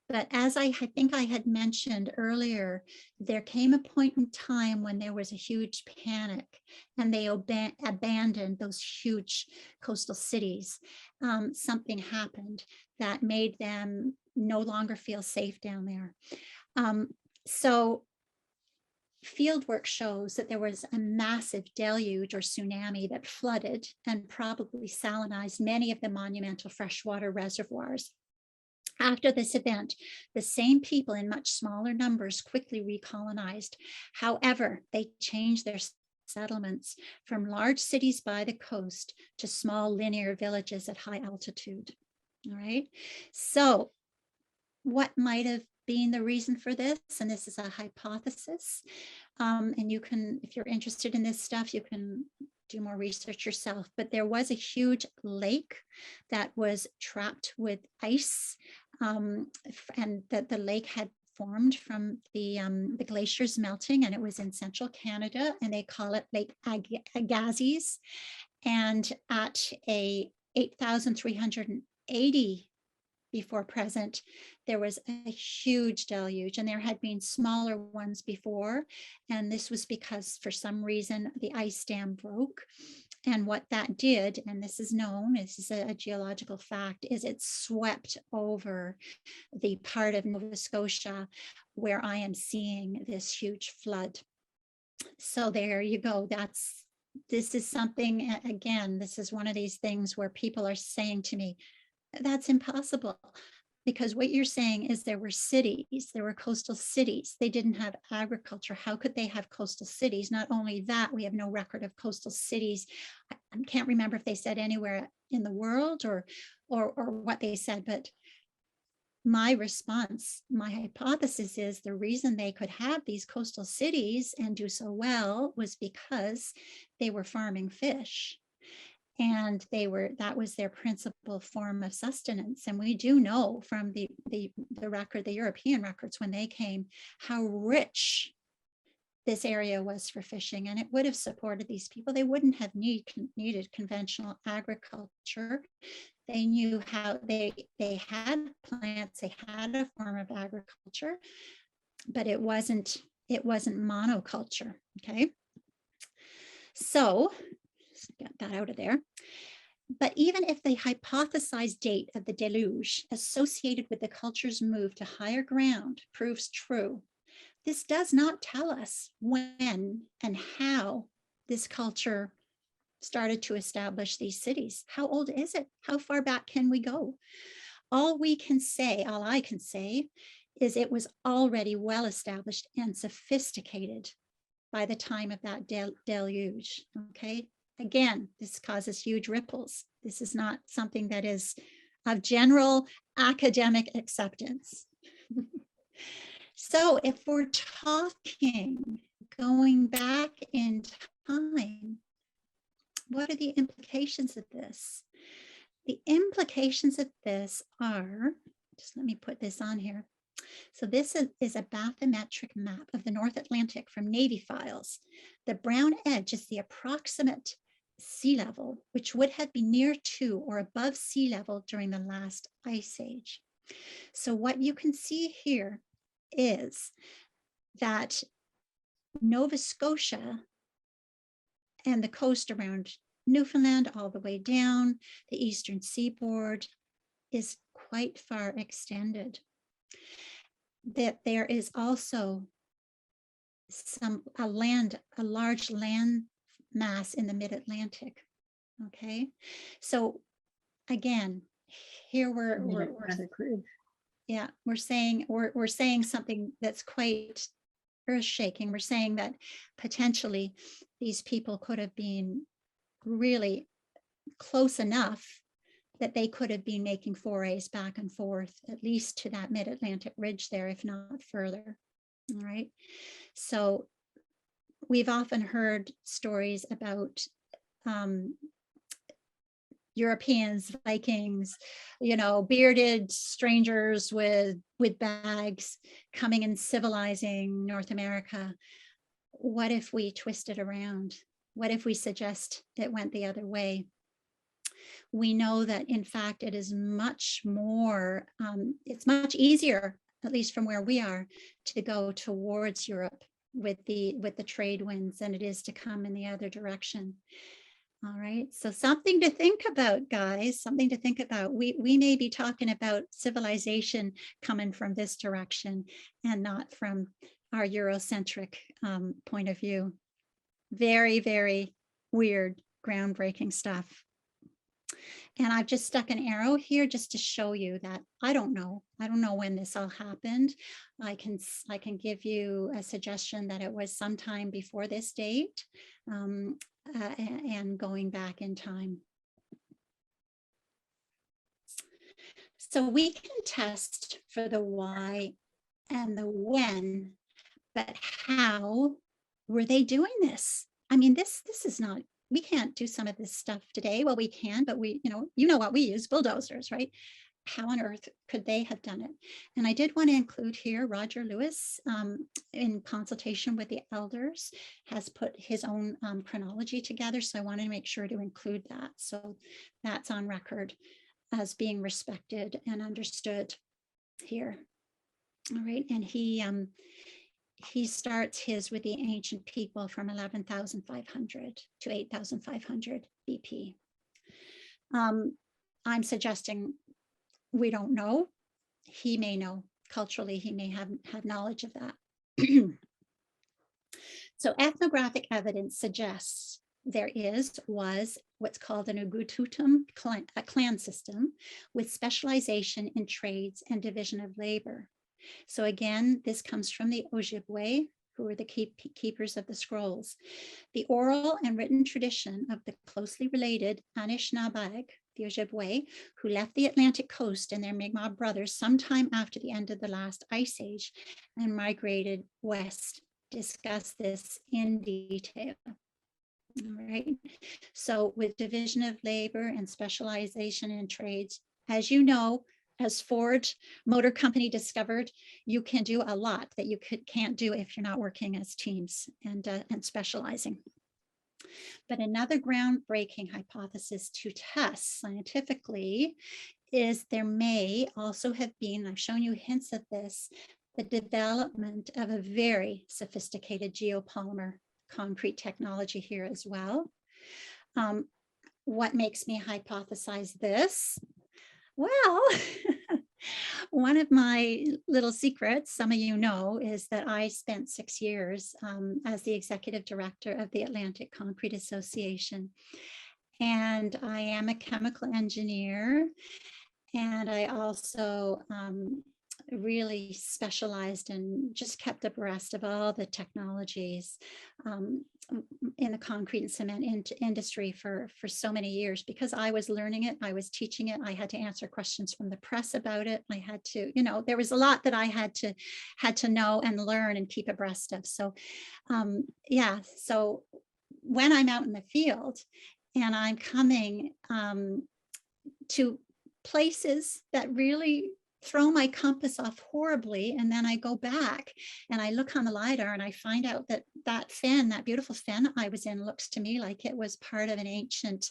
But as I think I had mentioned earlier, there came a point in time when there was a huge panic and they abandoned those huge coastal cities. Something happened that made them no longer feel safe down there. So fieldwork shows that there was a massive deluge or tsunami that flooded and probably salinized many of the monumental freshwater reservoirs. After this event, the same people in much smaller numbers quickly recolonized. However, they changed their settlements from large cities by the coast to small linear villages at high altitude. All right, so what might have been the reason for this? And this is a hypothesis. And you can, if you're interested in this stuff, you can do more research yourself, but there was a huge lake that was trapped with ice, and that the lake had formed from the glaciers melting, and it was in central Canada, and they call it Lake Agassiz. And at a 8,380 before present, there was a huge deluge, and there had been smaller ones before. And this was because for some reason the ice dam broke. And what that did, and this is known, this is a geological fact, is it swept over the part of Nova Scotia where I am seeing this huge flood. So there you go. This is something, again, this is one of these things where people are saying to me, that's impossible. Because what you're saying is there were cities, there were coastal cities. They didn't have agriculture. How could they have coastal cities? Not only that, we have no record of coastal cities. I can't remember if they said anywhere in the world or what they said, but my response, my hypothesis is the reason they could have these coastal cities and do so well was because they were farming fish. And that was their principal form of sustenance. And we do know from the record, the European records when they came, how rich this area was for fishing, and it would have supported these people. They wouldn't have needed conventional agriculture. They knew how they had plants, they had a form of agriculture, but it wasn't monoculture. Okay. So get that out of there. But even if the hypothesized date of the deluge associated with the culture's move to higher ground proves true, this does not tell us when and how this culture started to establish these cities. How old is it? How far back can we go? All I can say is it was already well established and sophisticated by the time of that deluge. Okay. Again, this causes huge ripples. This is not something that is of general academic acceptance. So if we're talking going back in time, what are the implications of this? The implications of this are, just let me put this on here. So this is a bathymetric map of the North Atlantic from Navy files. The brown edge is the approximate sea level, which would have been near to or above sea level during the last ice age. So what you can see here is that Nova Scotia and the coast around Newfoundland all the way down the eastern seaboard is quite far extended. That there is also a large land mass in the mid-Atlantic. Okay, so again, here we're saying something that's quite earth-shaking. We're saying that potentially these people could have been really close enough that they could have been making forays back and forth, at least to that mid-Atlantic ridge there, if not further. All right. So we've often heard stories about Europeans, Vikings, bearded strangers with bags coming and civilizing North America. What if we twist it around? What if we suggest it went the other way? We know that in fact it is much more, it's much easier, at least from where we are, to go towards Europe with the trade winds than it is to come in the other direction. All right, so something to think about, guys, something to think about. We may be talking about civilization coming from this direction and not from our Eurocentric point of view. Very, very weird, groundbreaking stuff. And I've just stuck an arrow here just to show you that I don't know when this all happened. I can give you a suggestion that it was sometime before this date, and going back in time. So we can test for the why and the when, but how were they doing this? I mean, this is not we can't do some of this stuff today. Well, we can, but we, you know what we use, bulldozers, right? How on earth could they have done it? And I did want to include here, Roger Lewis, in consultation with the elders, has put his own chronology together. So I wanted to make sure to include that. So that's on record as being respected and understood here. All right, and he starts his with the ancient people from 11,500 to 8,500 BP. I'm suggesting we don't know. He may know culturally, he may have knowledge of that. So ethnographic evidence suggests there was what's called an Ugututum clan system with specialization in trades and division of labor. So again, this comes from the Ojibwe, who were the keepers of the scrolls. The oral and written tradition of the closely related Anishinaabeg, the Ojibwe, who left the Atlantic coast and their Mi'kmaq brothers sometime after the end of the last ice age and migrated west, discuss this in detail. All right. So with division of labor and specialization in trades, as you know, as Ford Motor Company discovered, you can do a lot that you can't do if you're not working as teams and specializing. But another groundbreaking hypothesis to test scientifically is there may also have been, I've shown you hints of this, the development of a very sophisticated geopolymer concrete technology here as well. What makes me hypothesize this? Well, one of my little secrets, some of you know, is that I spent 6 years as the executive director of the Atlantic Concrete Association. And I am a chemical engineer. And I also really specialized and just kept abreast of all the technologies in the concrete and cement industry for so many years, because I was learning it, I was teaching it, I had to answer questions from the press about it, I had to, there was a lot that I had to know and learn and keep abreast of. So yeah, so when I'm out in the field and I'm coming to places that really throw my compass off horribly, and then I go back and I look on the Lidar and I find out that that fen, that beautiful fen I was in, looks to me like it was part of an ancient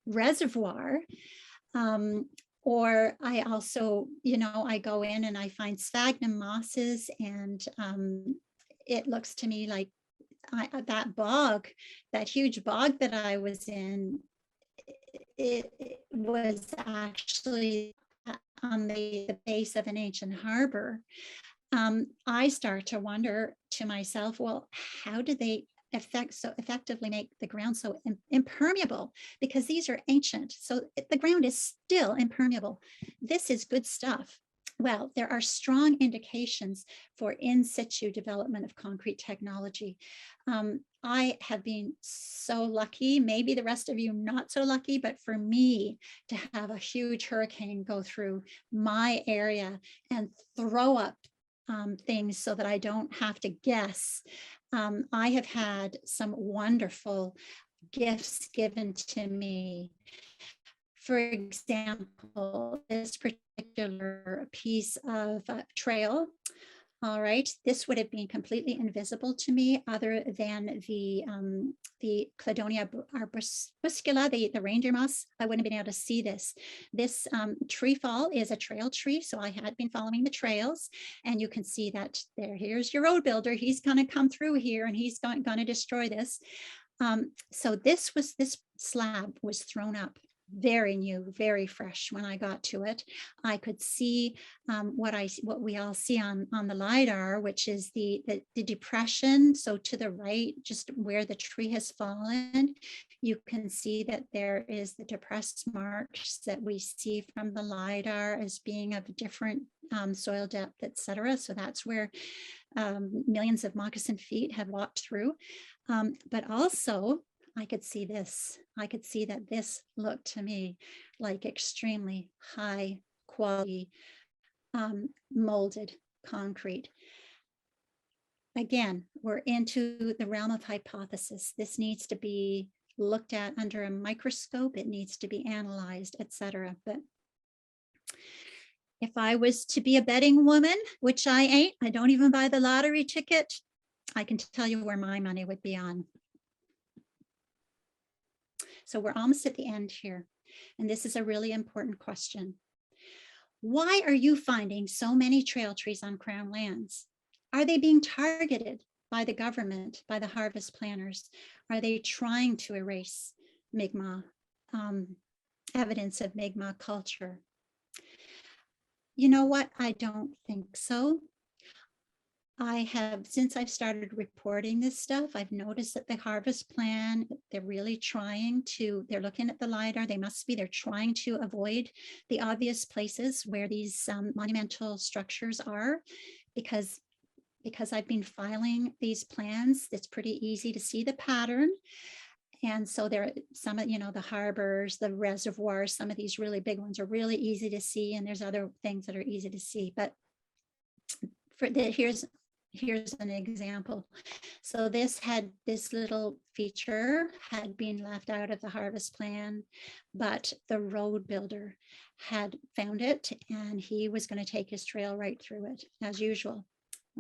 reservoir. Or I also, I go in and I find sphagnum mosses, and it looks to me like that bog, that huge bog that I was in, it was actually on the base of an ancient harbor. I start to wonder to myself, well, how did they effectively make the ground so impermeable? Because these are ancient, so the ground is still impermeable. This is good stuff. Well, there are strong indications for in situ development of concrete technology. I have been so lucky, maybe the rest of you not so lucky, but for me to have a huge hurricane go through my area and throw up things so that I don't have to guess. I have had some wonderful gifts given to me. For example, this particular piece of trail, all right, this would have been completely invisible to me other than the Cladonia arbuscula, the reindeer moss. I wouldn't have been able to see this. This tree fall is a trail tree, so I had been following the trails, and you can see that there. Here's your road builder. He's going to come through here, and he's going to destroy this. So this slab was thrown up very new, very fresh when I got to it. I could see what we all see on the Lidar, which is the depression. So to the right, just where the tree has fallen, you can see that there is the depressed marks that we see from the Lidar as being of different soil depth, etc. So that's where millions of moccasin feet have walked through. But also, I could see this. I could see that this looked to me like extremely high quality molded concrete. Again, we're into the realm of hypothesis. This needs to be looked at under a microscope. It needs to be analyzed, etc. But if I was to be a betting woman, which I ain't, I don't even buy the lottery ticket, I can tell you where my money would be on. So we're almost at the end here. And this is a really important question. Why are you finding so many trail trees on Crown lands? Are they being targeted by the government, by the harvest planners? Are they trying to erase Mi'kmaq, evidence of Mi'kmaq culture? You know what? I don't think so. Since I've started reporting this stuff, I've noticed that the harvest plan, they're really they're looking at the Lidar, they're trying to avoid the obvious places where these monumental structures are, because I've been filing these plans, it's pretty easy to see the pattern. And so there are some of, the harbors, the reservoirs, some of these really big ones are really easy to see. And there's other things that are easy to see. But here's an example. So this little feature had been left out of the harvest plan, but the road builder had found it and he was going to take his trail right through it as usual.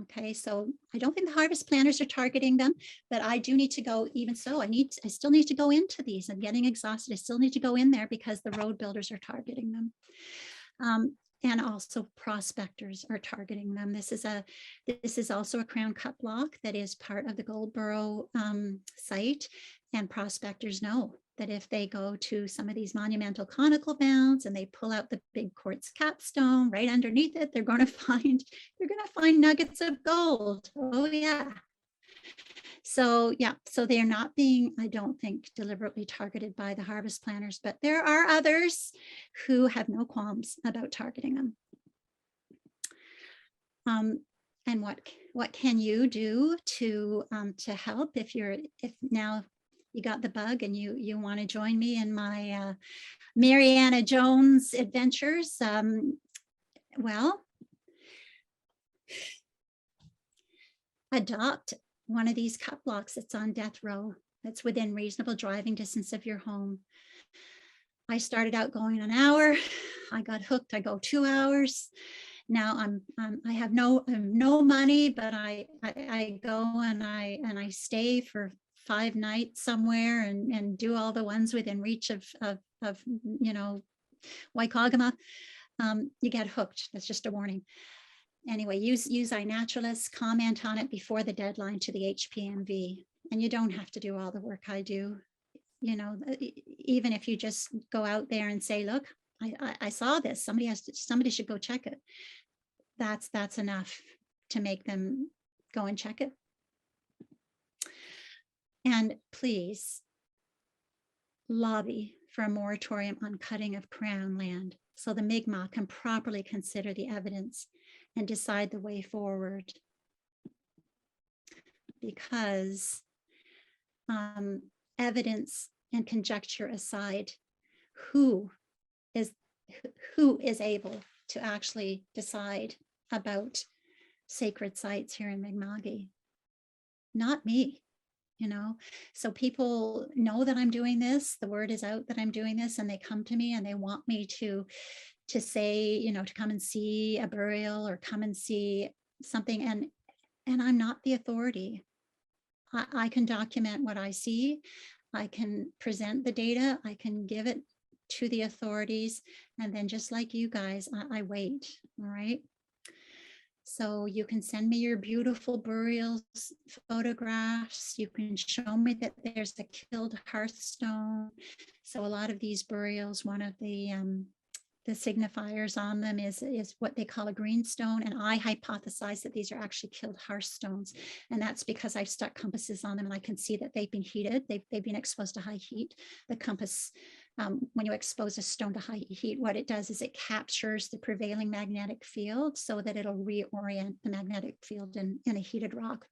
Okay, so I don't think the harvest planners are targeting them, but I do need to go. Even so, I still need to go into these. I'm getting exhausted. I still need to go in there because the road builders are targeting them. And also prospectors are targeting them. This is also a Crown cut block that is part of the Goldboro site, and prospectors know that if they go to some of these monumental conical mounds and they pull out the big quartz capstone, right underneath it, they're going to find nuggets of gold. Oh yeah. So yeah, so they're not being, I don't think, deliberately targeted by the harvest planners, but there are others who have no qualms about targeting them. And what can you do to help if now you got the bug and you want to join me in my Mariana Jones adventures? Well, adopt one of these cut blocks that's on death row, that's within reasonable driving distance of your home. I started out going an hour. I got hooked. I go 2 hours. Now I have no money, but I go and I stay for 5 nights somewhere and do all the ones within reach of Waikagama. You get hooked. That's just a warning. Anyway, use iNaturalist, comment on it before the deadline to the HPMV, and you don't have to do all the work I do. Even if you just go out there and say, look, I saw this, somebody should go check it. That's enough to make them go and check it. And please lobby for a moratorium on cutting of Crown land so the Mi'kmaq can properly consider the evidence and decide the way forward. Because evidence and conjecture aside, who is able to actually decide about sacred sites here in Mi'kma'ki? Not me. So people know that I'm doing this, the word is out that I'm doing this, and they come to me and they want me to say, to come and see a burial or come and see something, and I'm not the authority. I can document what I see, I can present the data, I can give it to the authorities, and then just like you guys, I wait. All right. So you can send me your beautiful burial photographs. You can show me that there's a killed hearthstone. So a lot of these burials, one of the signifiers on them is what they call a greenstone. And I hypothesize that these are actually killed hearthstones. And that's because I've stuck compasses on them and I can see that they've been heated. They've been exposed to high heat. The compass, when you expose a stone to high heat, what it does is it captures the prevailing magnetic field so that it'll reorient the magnetic field in a heated rock.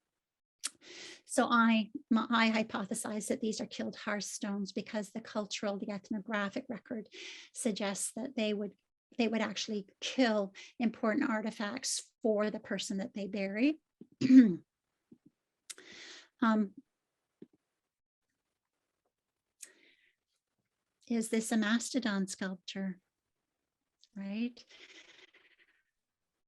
So I hypothesize that these are killed hearthstones because the ethnographic record suggests that they would actually kill important artifacts for the person that they bury. Is this a mastodon sculpture? Right?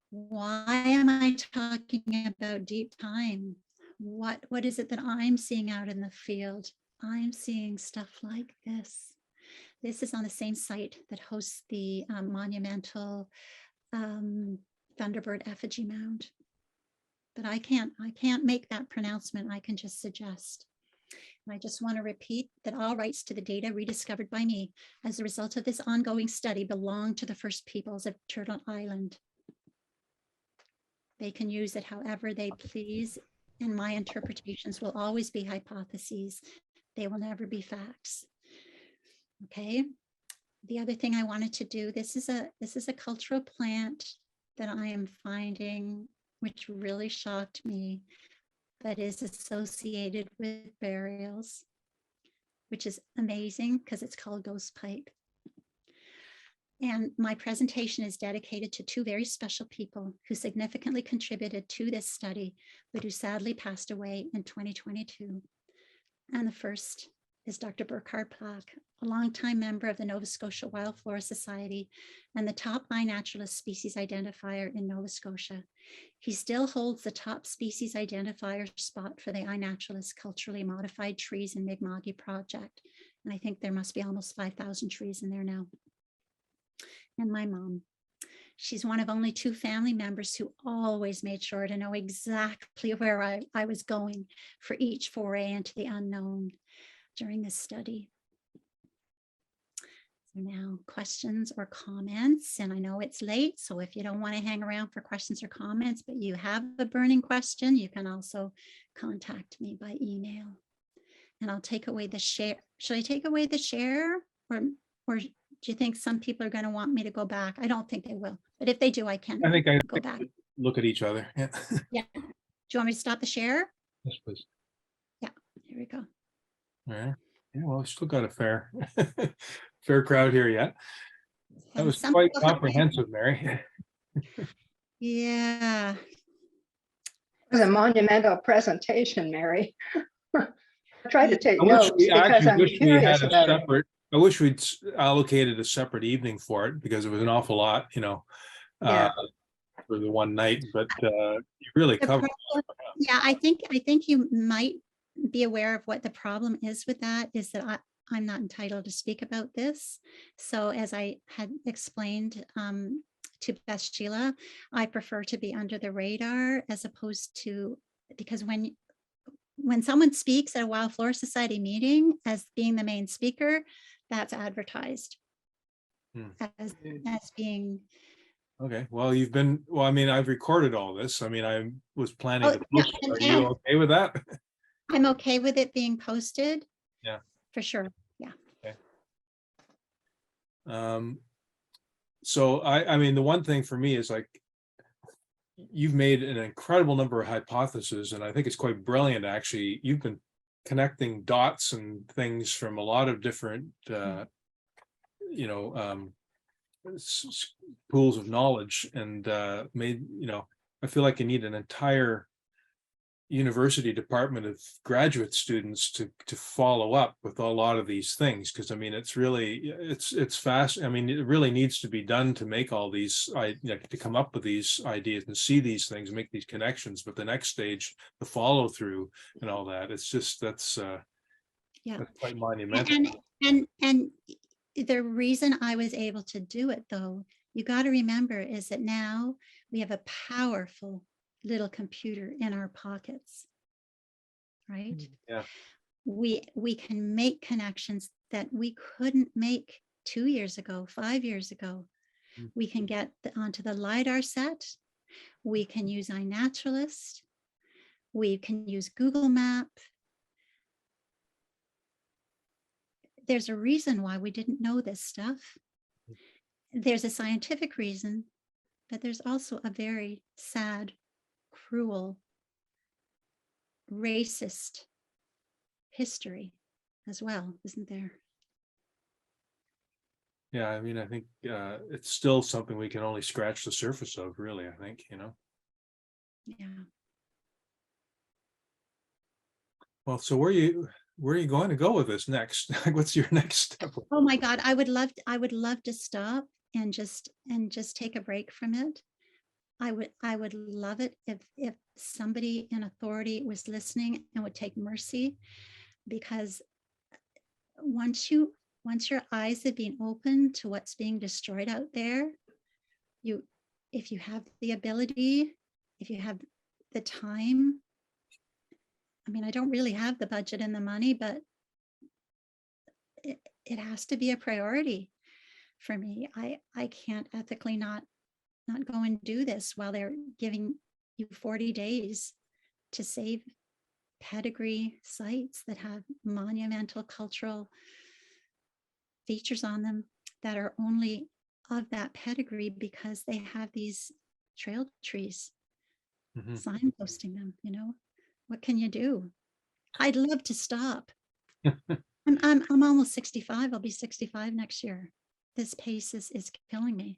Why am I talking about deep time? What is it that I'm seeing out in the field? I'm seeing stuff like this. This is on the same site that hosts the monumental Thunderbird effigy mound. But I can't make that pronouncement. I can just suggest. And I just want to repeat that all rights to the data rediscovered by me as a result of this ongoing study belong to the First Peoples of Turtle Island. They can use it however they please, and my interpretations will always be hypotheses. They will never be facts. Okay. The other thing I wanted to do, this is a cultural plant that I am finding, which really shocked me, that is associated with burials, which is amazing because it's called ghost pipe. And my presentation is dedicated to two very special people who significantly contributed to this study, but who sadly passed away in 2022. And the first is Dr. Burkhard Plack, a longtime member of the Nova Scotia Wild Flora Society and the top iNaturalist species identifier in Nova Scotia. He still holds the top species identifier spot for the iNaturalist culturally modified trees in Mi'kma'ki project. And I think there must be almost 5,000 trees in there now. And my mom. She's one of only two family members who always made sure to know exactly where I was going for each foray into the unknown during this study. So now questions or comments, and I know it's late, so if you don't want to hang around for questions or comments, but you have a burning question, you can also contact me by email. And I'll take away the share. Should I take away the share, or do you think some people are going to want me to go back? I don't think they will, but if they do, I can go back. Look at each other. Yeah. Yeah. Do you want me to stop the share? Yes, please. Yeah, here we go. All right. Yeah, well, we still got a fair crowd here yet. That And was some quite people have- comprehensive, Mary. Yeah. It was a monumental presentation, Mary. I tried to take I wish notes we because actually I'm wish we curious had a about it. separate. I wish we'd allocated a separate evening for it because it was an awful lot, Yeah. for the one night. But you really The covered. Yeah, I think you might be aware of what the problem is with that, is that I'm not entitled to speak about this. So as I had explained to Beth Sheila, I prefer to be under the radar as opposed to, because when someone speaks at a Wild Flora Society meeting as being the main speaker, that's advertised as being. Okay, well, I mean, I've recorded all this. I mean, I was planning to yeah, post it. Are you okay with that? I'm okay with it being posted. Yeah. For sure. Yeah. Okay. So I mean, the one thing for me is like, you've made an incredible number of hypotheses, and I think it's quite brilliant, actually. You've been connecting dots and things from a lot of different, pools of knowledge, and made, I feel like you need an entire university department of graduate students to follow up with a lot of these things, because I mean it's fast. I mean, it really needs to be done to make all these, to come up with these ideas and see these things, make these connections. But the next stage, the follow through and all that, it's just that's quite monumental. And the reason I was able to do it, though, you got to remember, is that now we have a powerful little computer in our pockets, right? Yeah. We can make connections that we couldn't make 2 years ago, 5 years ago. We can get onto the Lidar set. We can use iNaturalist. We can use Google Map. There's a reason why we didn't know this stuff. There's a scientific reason, but there's also a very sad, cruel, racist history as well, isn't there? Yeah, I mean, I think it's still something we can only scratch the surface of, really, I think, Yeah. Well, so where you, where are you going to go with this next? Like, what's your next step? Oh my God, I would love to stop and just take a break from it. I would love it if somebody in authority was listening and would take mercy, because once your eyes have been open to what's being destroyed out there, if you have the ability, if you have the time, I mean, I don't really have the budget and the money, but it has to be a priority for me. I can't ethically not go and do this while they're giving you 40 days to save pedigree sites that have monumental cultural features on them that are only of that pedigree because they have these trail trees signposting them. You know, what can you do? I'd love to stop. I'm almost 65. I'll be 65 next year. This pace is killing me.